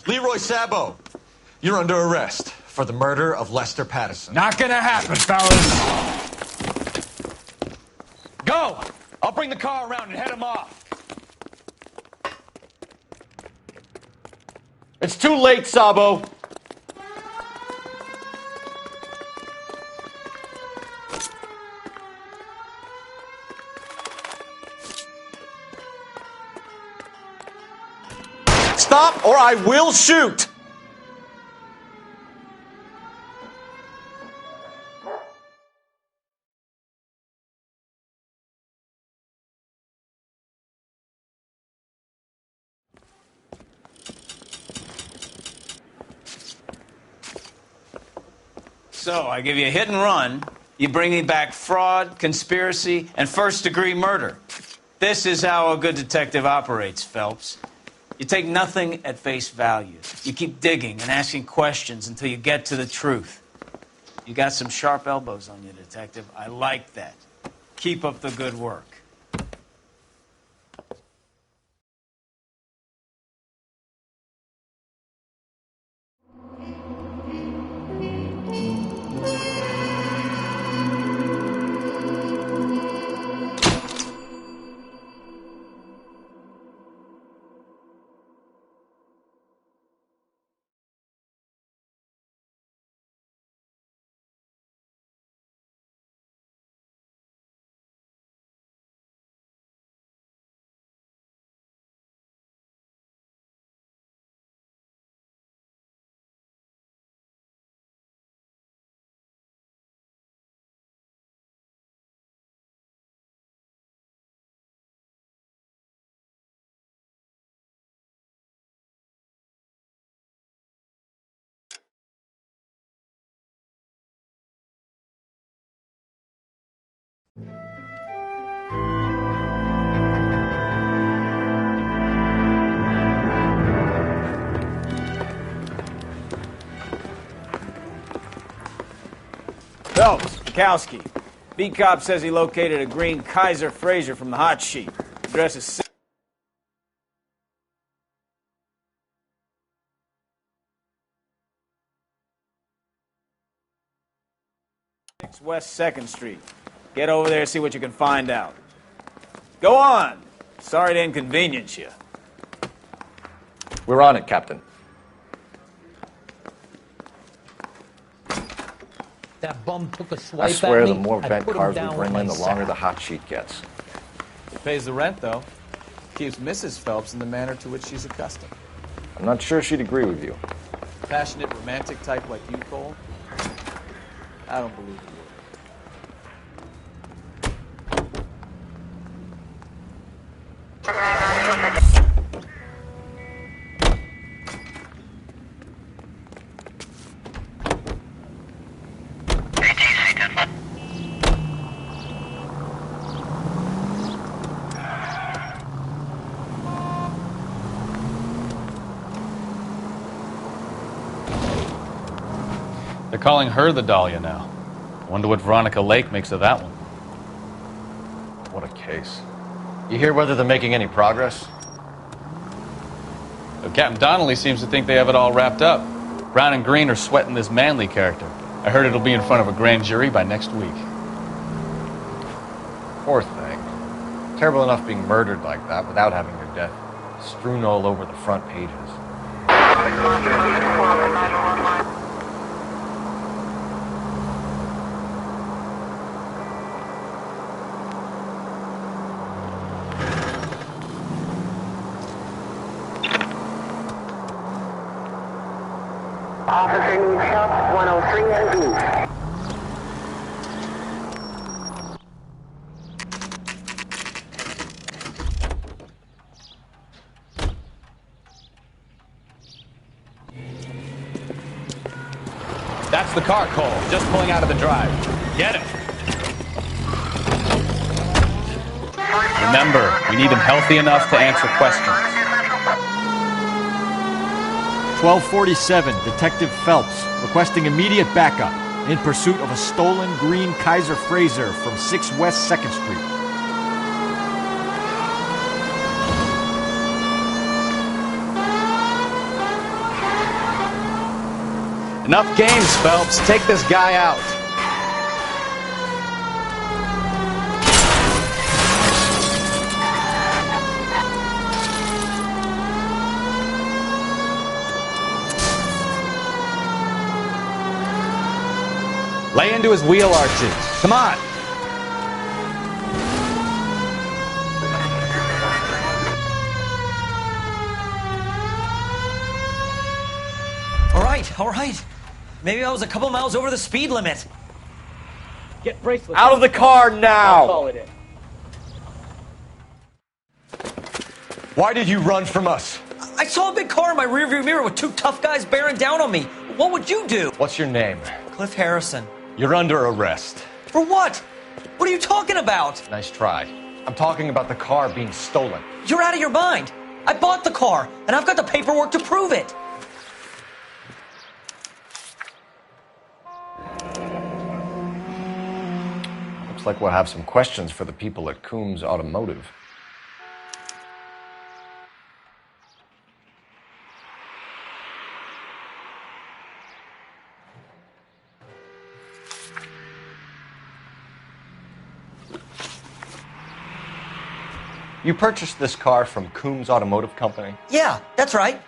Leroy Sabo, you're under arrest for the murder of Lester Patterson. Not gonna happen, fellas. Go! I'll bring the car around and head him off. It's too late, Sabo. Stop or I will shoot! So, I give you a hit and run, you bring me back fraud, conspiracy, and first-degree murder. This is how a good detective operates, Phelps. You take nothing at face value. You keep digging and asking questions until you get to the truth. You got some sharp elbows on you, detective. I like that. Keep up the good work. Phelps, Mikowski. Beat cop says he located a green Kaiser Fraser from the hot sheet. Address is 6 West 2nd Street. Get over there and see what you can find out. Go on. Sorry to inconvenience you. We're on it, Captain. That bum took a swipe I swear at me. the more I bent put him cars we down bring with in, my the longer sack. the hot sheet gets. It pays the rent, though. Keeps Mrs. Phelps in the manner to which she's accustomed. I'm not sure she'd agree with you. Passionate, romantic type like you, Cole? I don't believe you. They're calling her the Dahlia now. Wonder what Veronica Lake makes of that one. What a case. You hear whether they're making any progress? Well, Captain Donnelly seems to think they have it all wrapped up. Brown and Green are sweating this Manley character. I heard it'll be in front of a grand jury by next week. Poor thing. Terrible enough being murdered like that without having her death strewn all over the front pages. Officer needs help, 103 and B. That's the car, Cole. Just pulling out of the drive. Get it. Remember, we need him healthy enough to answer questions. 1247, Detective Phelps, requesting immediate backup in pursuit of a stolen green Kaiser Fraser from 6 West 2nd Street. Enough games, Phelps. Take this guy out. Lay into his wheel arches. Come on. All right. Maybe I was a couple miles over the speed limit. Get bracelets. Out of the car now! I'll call it in. Why did you run from us? I saw a big car in my rearview mirror with two tough guys bearing down on me. What would you do? What's your name? Cliff Harrison. You're under arrest. For what? What are you talking about? Nice try. I'm talking about the car being stolen. You're out of your mind. I bought the car, and I've got the paperwork to prove it. Looks like we'll have some questions for the people at Coombs Automotive. You purchased this car from Coombs Automotive Company? Yeah, that's right.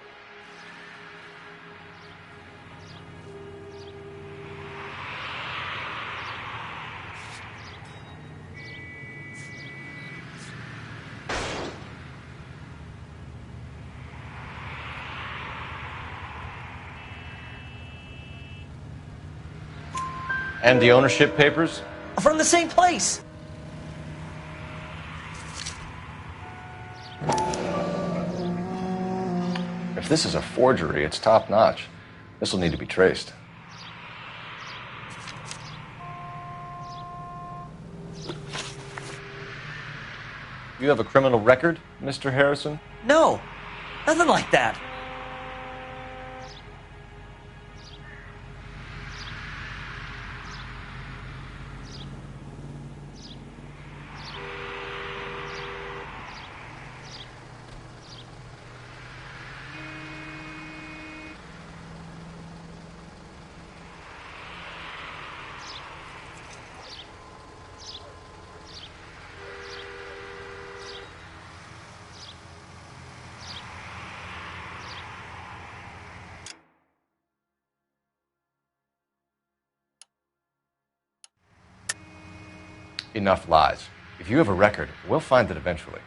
And the ownership papers? From the same place. If this is a forgery, it's top-notch. This will need to be traced. You have a criminal record, Mr. Harrison? No, nothing like that. Enough lies. If you have a record, we'll find it eventually.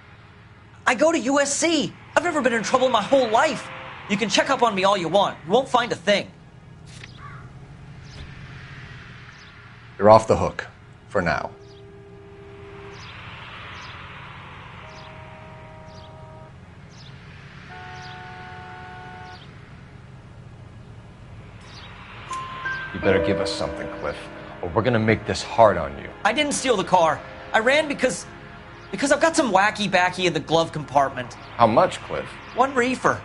I go to USC. I've never been in trouble in my whole life. You can check up on me all you want. You won't find a thing. You're off the hook. For now. You better give us something, Cliff, or we're gonna make this hard on you. I didn't steal the car. I ran because I've got some wacky backy in the glove compartment. How much, Cliff? 1 reefer.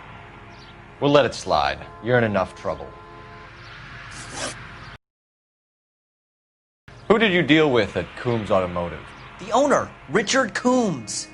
We'll let it slide. You're in enough trouble. Who did you deal with at Coombs Automotive? The owner, Richard Coombs.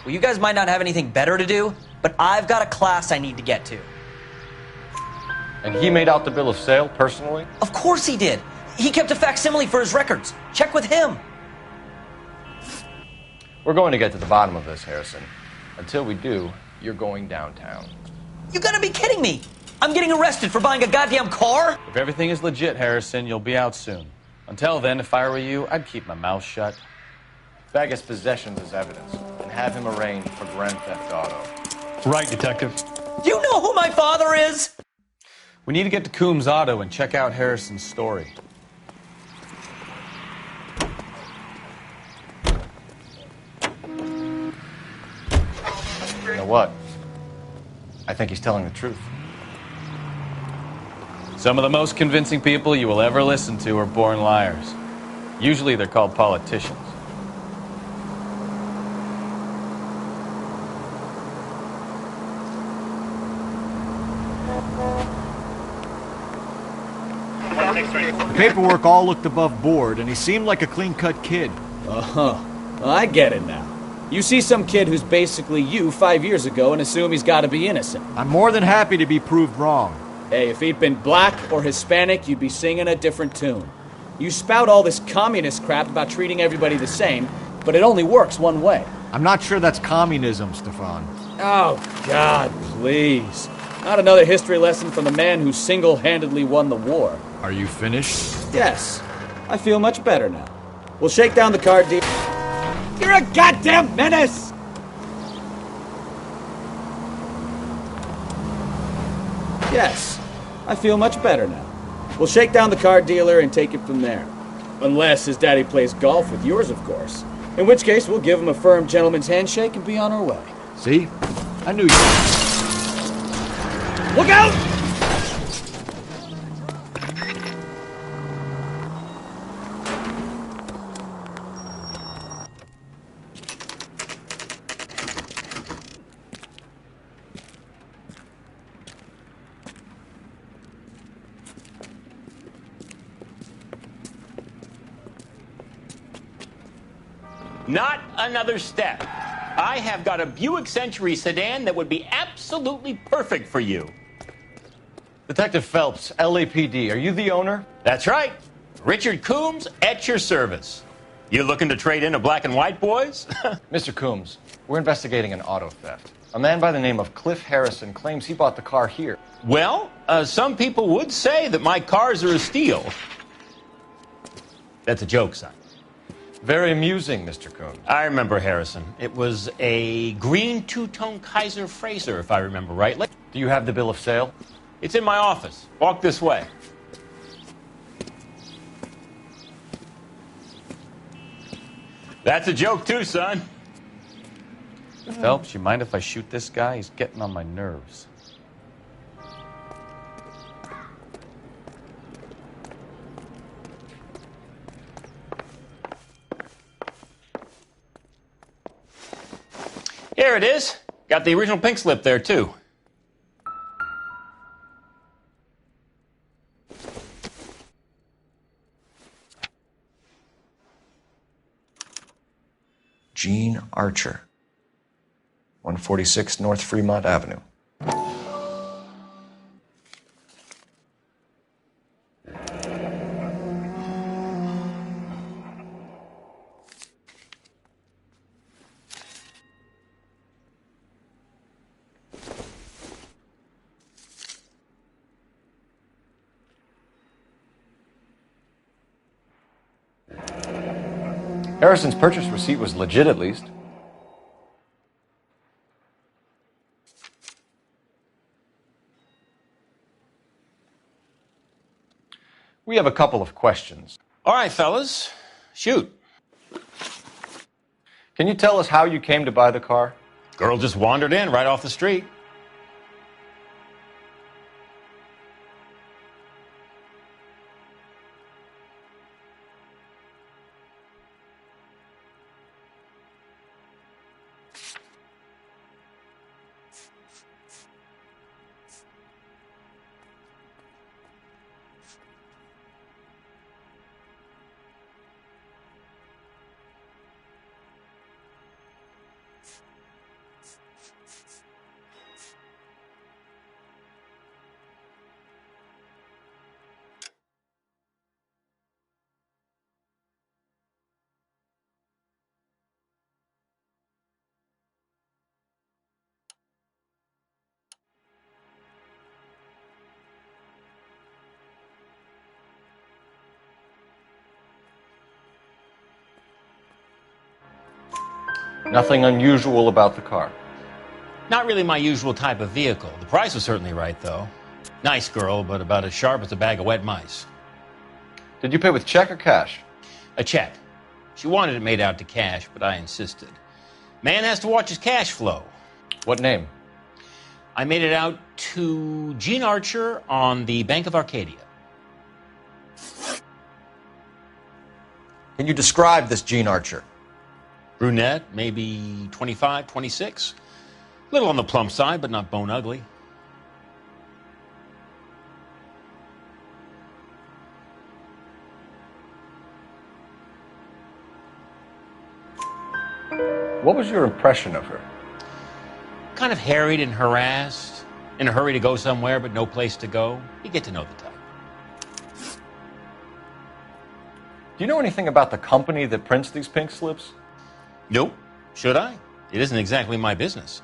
Well, you guys might not have anything better to do, but I've got a class I need to get to. And he made out the bill of sale personally? Of course he did. He kept a facsimile for his records. Check with him. We're going to get to the bottom of this, Harrison. Until we do, you're going downtown. You gotta be kidding me! I'm getting arrested for buying a goddamn car? If everything is legit, Harrison, you'll be out soon. Until then, if I were you, I'd keep my mouth shut. Bag his possessions as evidence and have him arraigned for Grand Theft Auto. Right, Detective. Do you know who my father is? We need to get to Coombs Auto and check out Harrison's story. You know what? I think he's telling the truth. Some of the most convincing people you will ever listen to are born liars. Usually they're called politicians. The paperwork all looked above board, and he seemed like a clean-cut kid. Oh, I get it now. You see some kid who's basically you 5 years ago and assume he's got to be innocent. I'm more than happy to be proved wrong. Hey, if he'd been black or Hispanic, you'd be singing a different tune. You spout all this communist crap about treating everybody the same, but it only works one way. I'm not sure that's communism, Stefan. Oh, God, please. Not another history lesson from the man who single-handedly won the war. Are you finished? Yes. I feel much better now. We'll shake down the card deal. You're a goddamn menace! Yes. I feel much better now. We'll shake down the car dealer and take it from there. Unless his daddy plays golf with yours, of course. In which case, we'll give him a firm gentleman's handshake and be on our way. See? I knew you. Look out! Not another step. I have got a Buick Century sedan that would be absolutely perfect for you. Detective Phelps, LAPD, are you the owner? That's right. Richard Coombs at your service. You looking to trade in a black and white, boys? Mr. Coombs, we're investigating an auto theft. A man by the name of Cliff Harrison claims he bought the car here. Well, some people would say that my cars are a steal. That's a joke, son. Very amusing, Mr. Coombs. I remember Harrison. It was a green two-tone Kaiser Frazer, if I remember rightly. Do you have the bill of sale? It's in my office. Walk this way. That's a joke too, son. Phelps, you mind if I shoot this guy? He's getting on my nerves. Here it is. Got the original pink slip there, too. Gene Archer, 146 North Fremont Avenue. Harrison's purchase receipt was legit, at least. We have a couple of questions. All right, fellas. Shoot. Can you tell us how you came to buy the car? Girl just wandered in right off the street. Nothing unusual about the car. Not really my usual type of vehicle. The price was certainly right, though. Nice girl, but about as sharp as a bag of wet mice. Did you pay with check or cash? A check. She wanted it made out to cash, but I insisted. Man has to watch his cash flow. What name? I made it out to Gene Archer on the Bank of Arcadia. Can you describe this Gene Archer? Brunette, maybe 25, 26. Little on the plump side, but not bone ugly. What was your impression of her? Kind of harried and harassed, in a hurry to go somewhere, but no place to go. You get to know the type. Do you know anything about the company that prints these pink slips? Nope. Should I? It isn't exactly my business.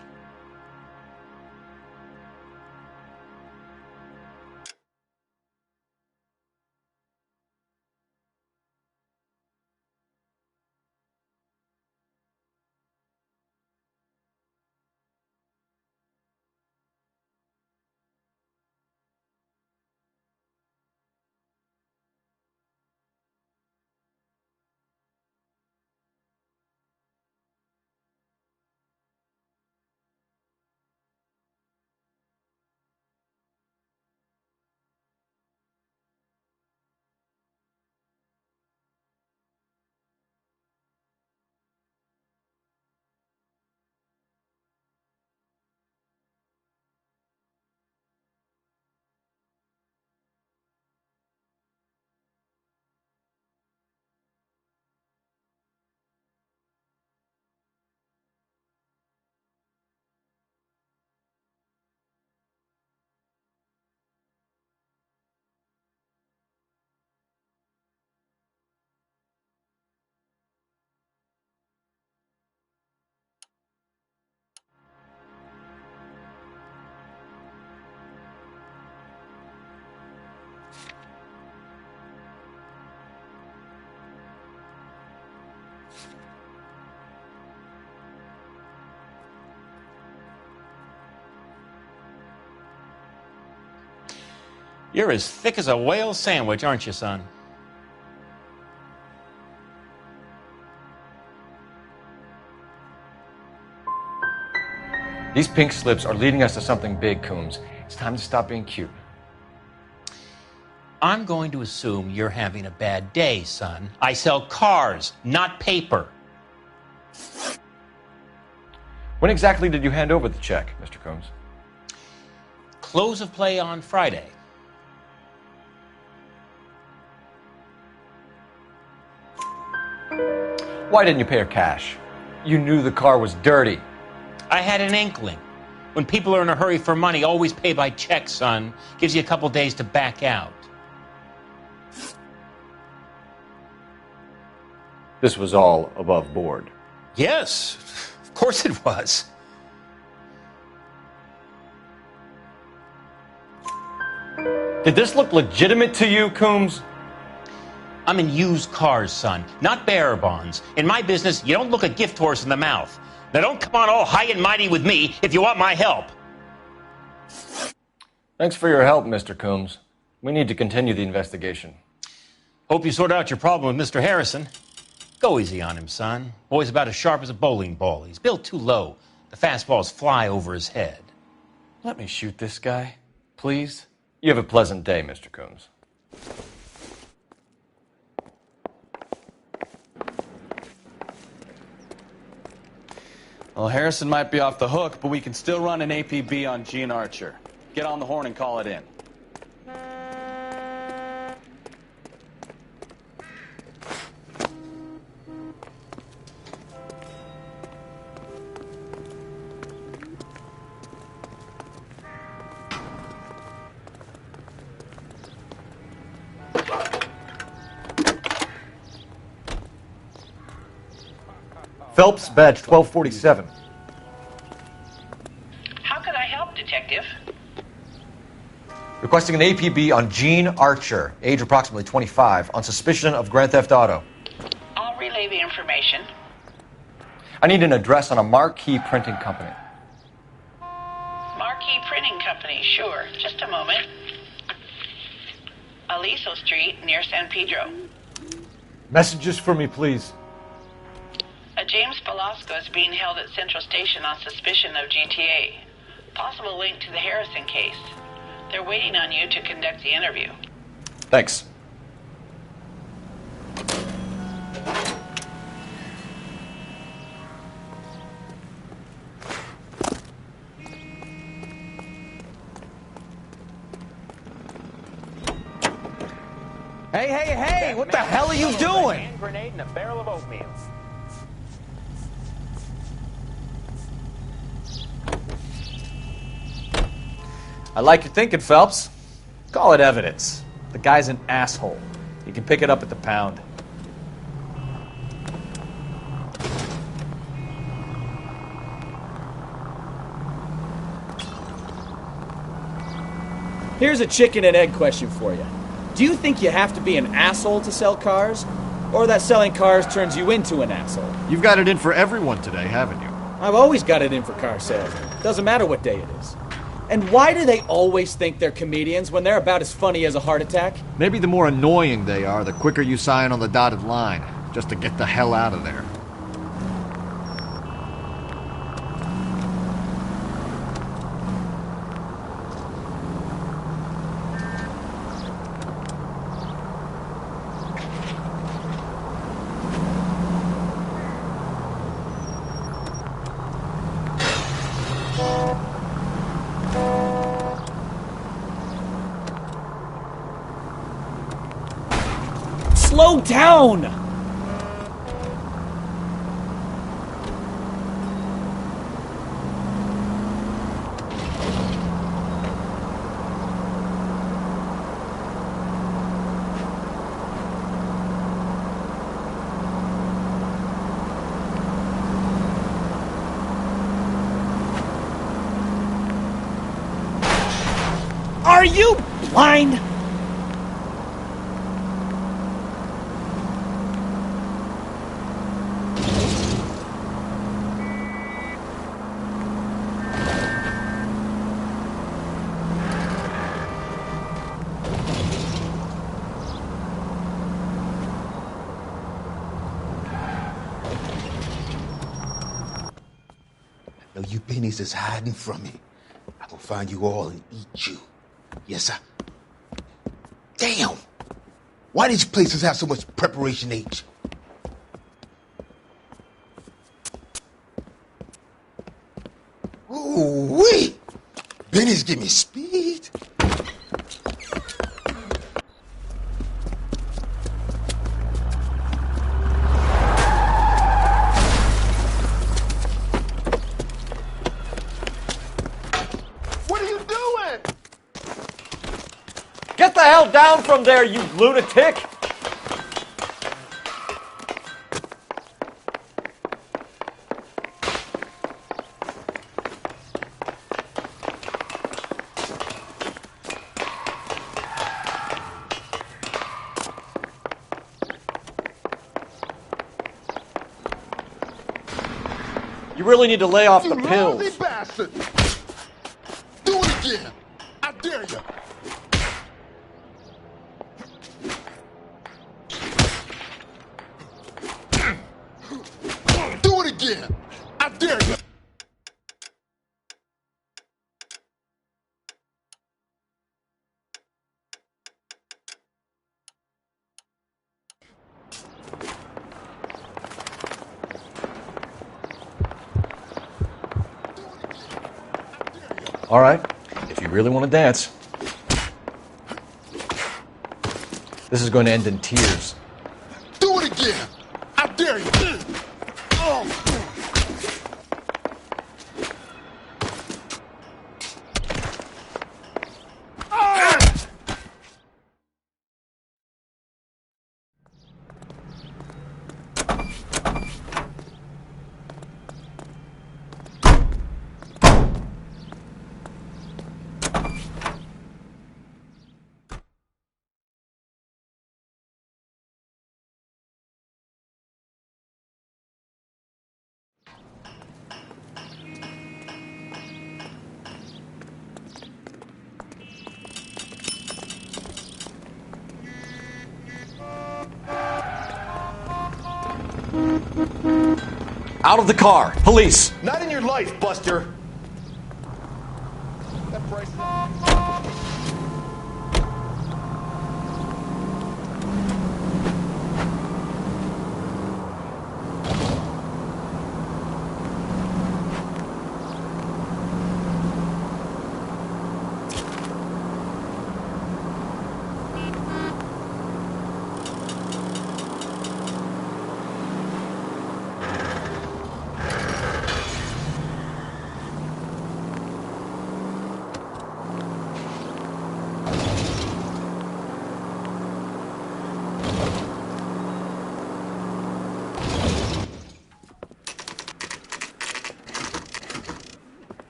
You're as thick as a whale sandwich, aren't you, son? These pink slips are leading us to something big, Coombs. It's time to stop being cute. I'm going to assume you're having a bad day, son. I sell cars, not paper. When exactly did you hand over the check, Mr. Coombs? Close of play on Friday. Why didn't you pay her cash? You knew the car was dirty. I had an inkling. When people are in a hurry for money, always pay by check, son. Gives you a couple days to back out. This was all above board. Yes, of course it was. Did this look legitimate to you, Coombs? I'm in used cars, son, not bearer bonds. In my business, you don't look a gift horse in the mouth. Now don't come on all high and mighty with me if you want my help. Thanks for your help, Mr. Coombs. We need to continue the investigation. Hope you sort out your problem with Mr. Harrison. Go easy on him, son. Boy's about as sharp as a bowling ball. He's built too low. The fastballs fly over his head. Let me shoot this guy, please. You have a pleasant day, Mr. Coombs. Well, Harrison might be off the hook, but we can still run an APB on Gene Archer. Get on the horn and call it in. Phelps, badge 1247. How could I help, Detective? Requesting an APB on Gene Archer, age approximately 25, on suspicion of Grand Theft Auto. I'll relay the information. I need an address on a Marquee Printing Company. Marquee Printing Company, sure. Just a moment. Aliso Street, near San Pedro. Messages for me, please. A James Velasco is being held at Central Station on suspicion of GTA. Possible link to the Harrison case. They're waiting on you to conduct the interview. Thanks. Hey, what the hell are you doing? Hand grenade and a barrel of oatmeal. I like your thinking, Phelps. Call it evidence. The guy's an asshole. You can pick it up at the pound. Here's a chicken and egg question for you. Do you think you have to be an asshole to sell cars? Or that selling cars turns you into an asshole? You've got it in for everyone today, haven't you? I've always got it in for car sales. Doesn't matter what day it is. And why do they always think they're comedians when they're about as funny as a heart attack? Maybe the more annoying they are, the quicker you sign on the dotted line, just to get the hell out of there. Slow down! Are you blind? No, you pennies is hiding from me. I'm gonna find you all and eat you. Yes, sir. Damn! Why these places have so much preparation H? Ooh-wee! Benny's give me speed. What are you doing? Get the hell down from there, you lunatic! You really need to lay off the pills. Lousy bastard! Do it again! I dare you! Do it again! I dare you! All right, if you really want to dance, this is going to end in tears. Do it again! I dare you! Out of the car! Police! Not in your life, Buster! That price...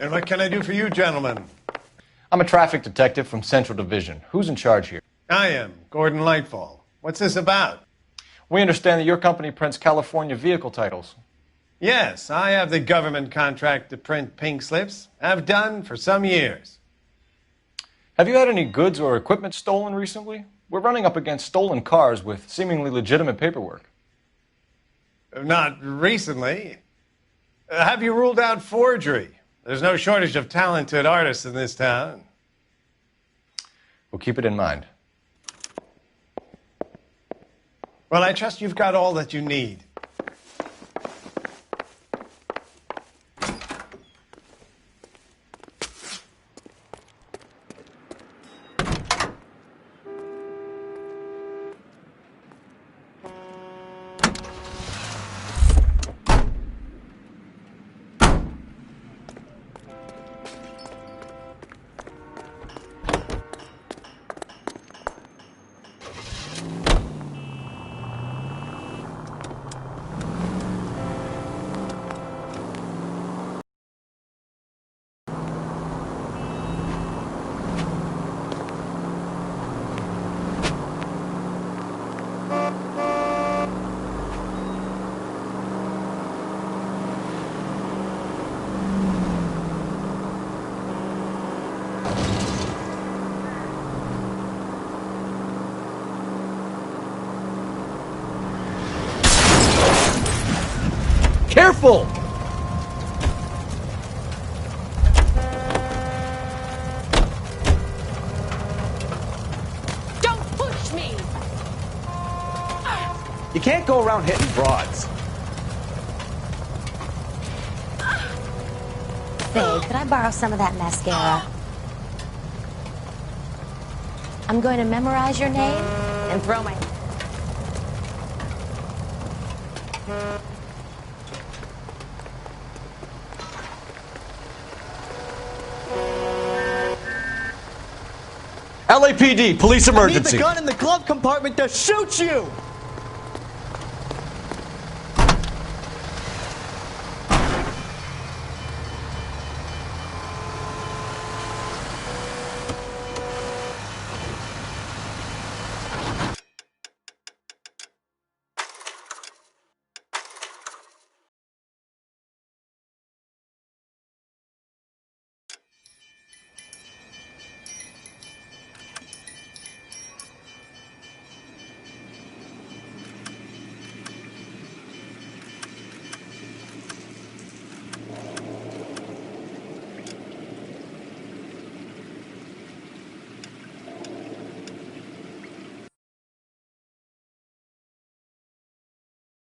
And what can I do for you, gentlemen? I'm a traffic detective from Central Division. Who's in charge here? I am, Gordon Lightfall. What's this about? We understand that your company prints California vehicle titles. Yes, I have the government contract to print pink slips. I've done for some years. Have you had any goods or equipment stolen recently? We're running up against stolen cars with seemingly legitimate paperwork. Not recently. Have you ruled out forgery? There's no shortage of talented artists in this town. We'll keep it in mind. Well, I trust you've got all that you need. Careful! Don't push me! You can't go around hitting broads. Babe, could I borrow some of that mascara? I'm going to memorize your name and throw my... LAPD, police emergency. I need the gun in the glove compartment to shoot you!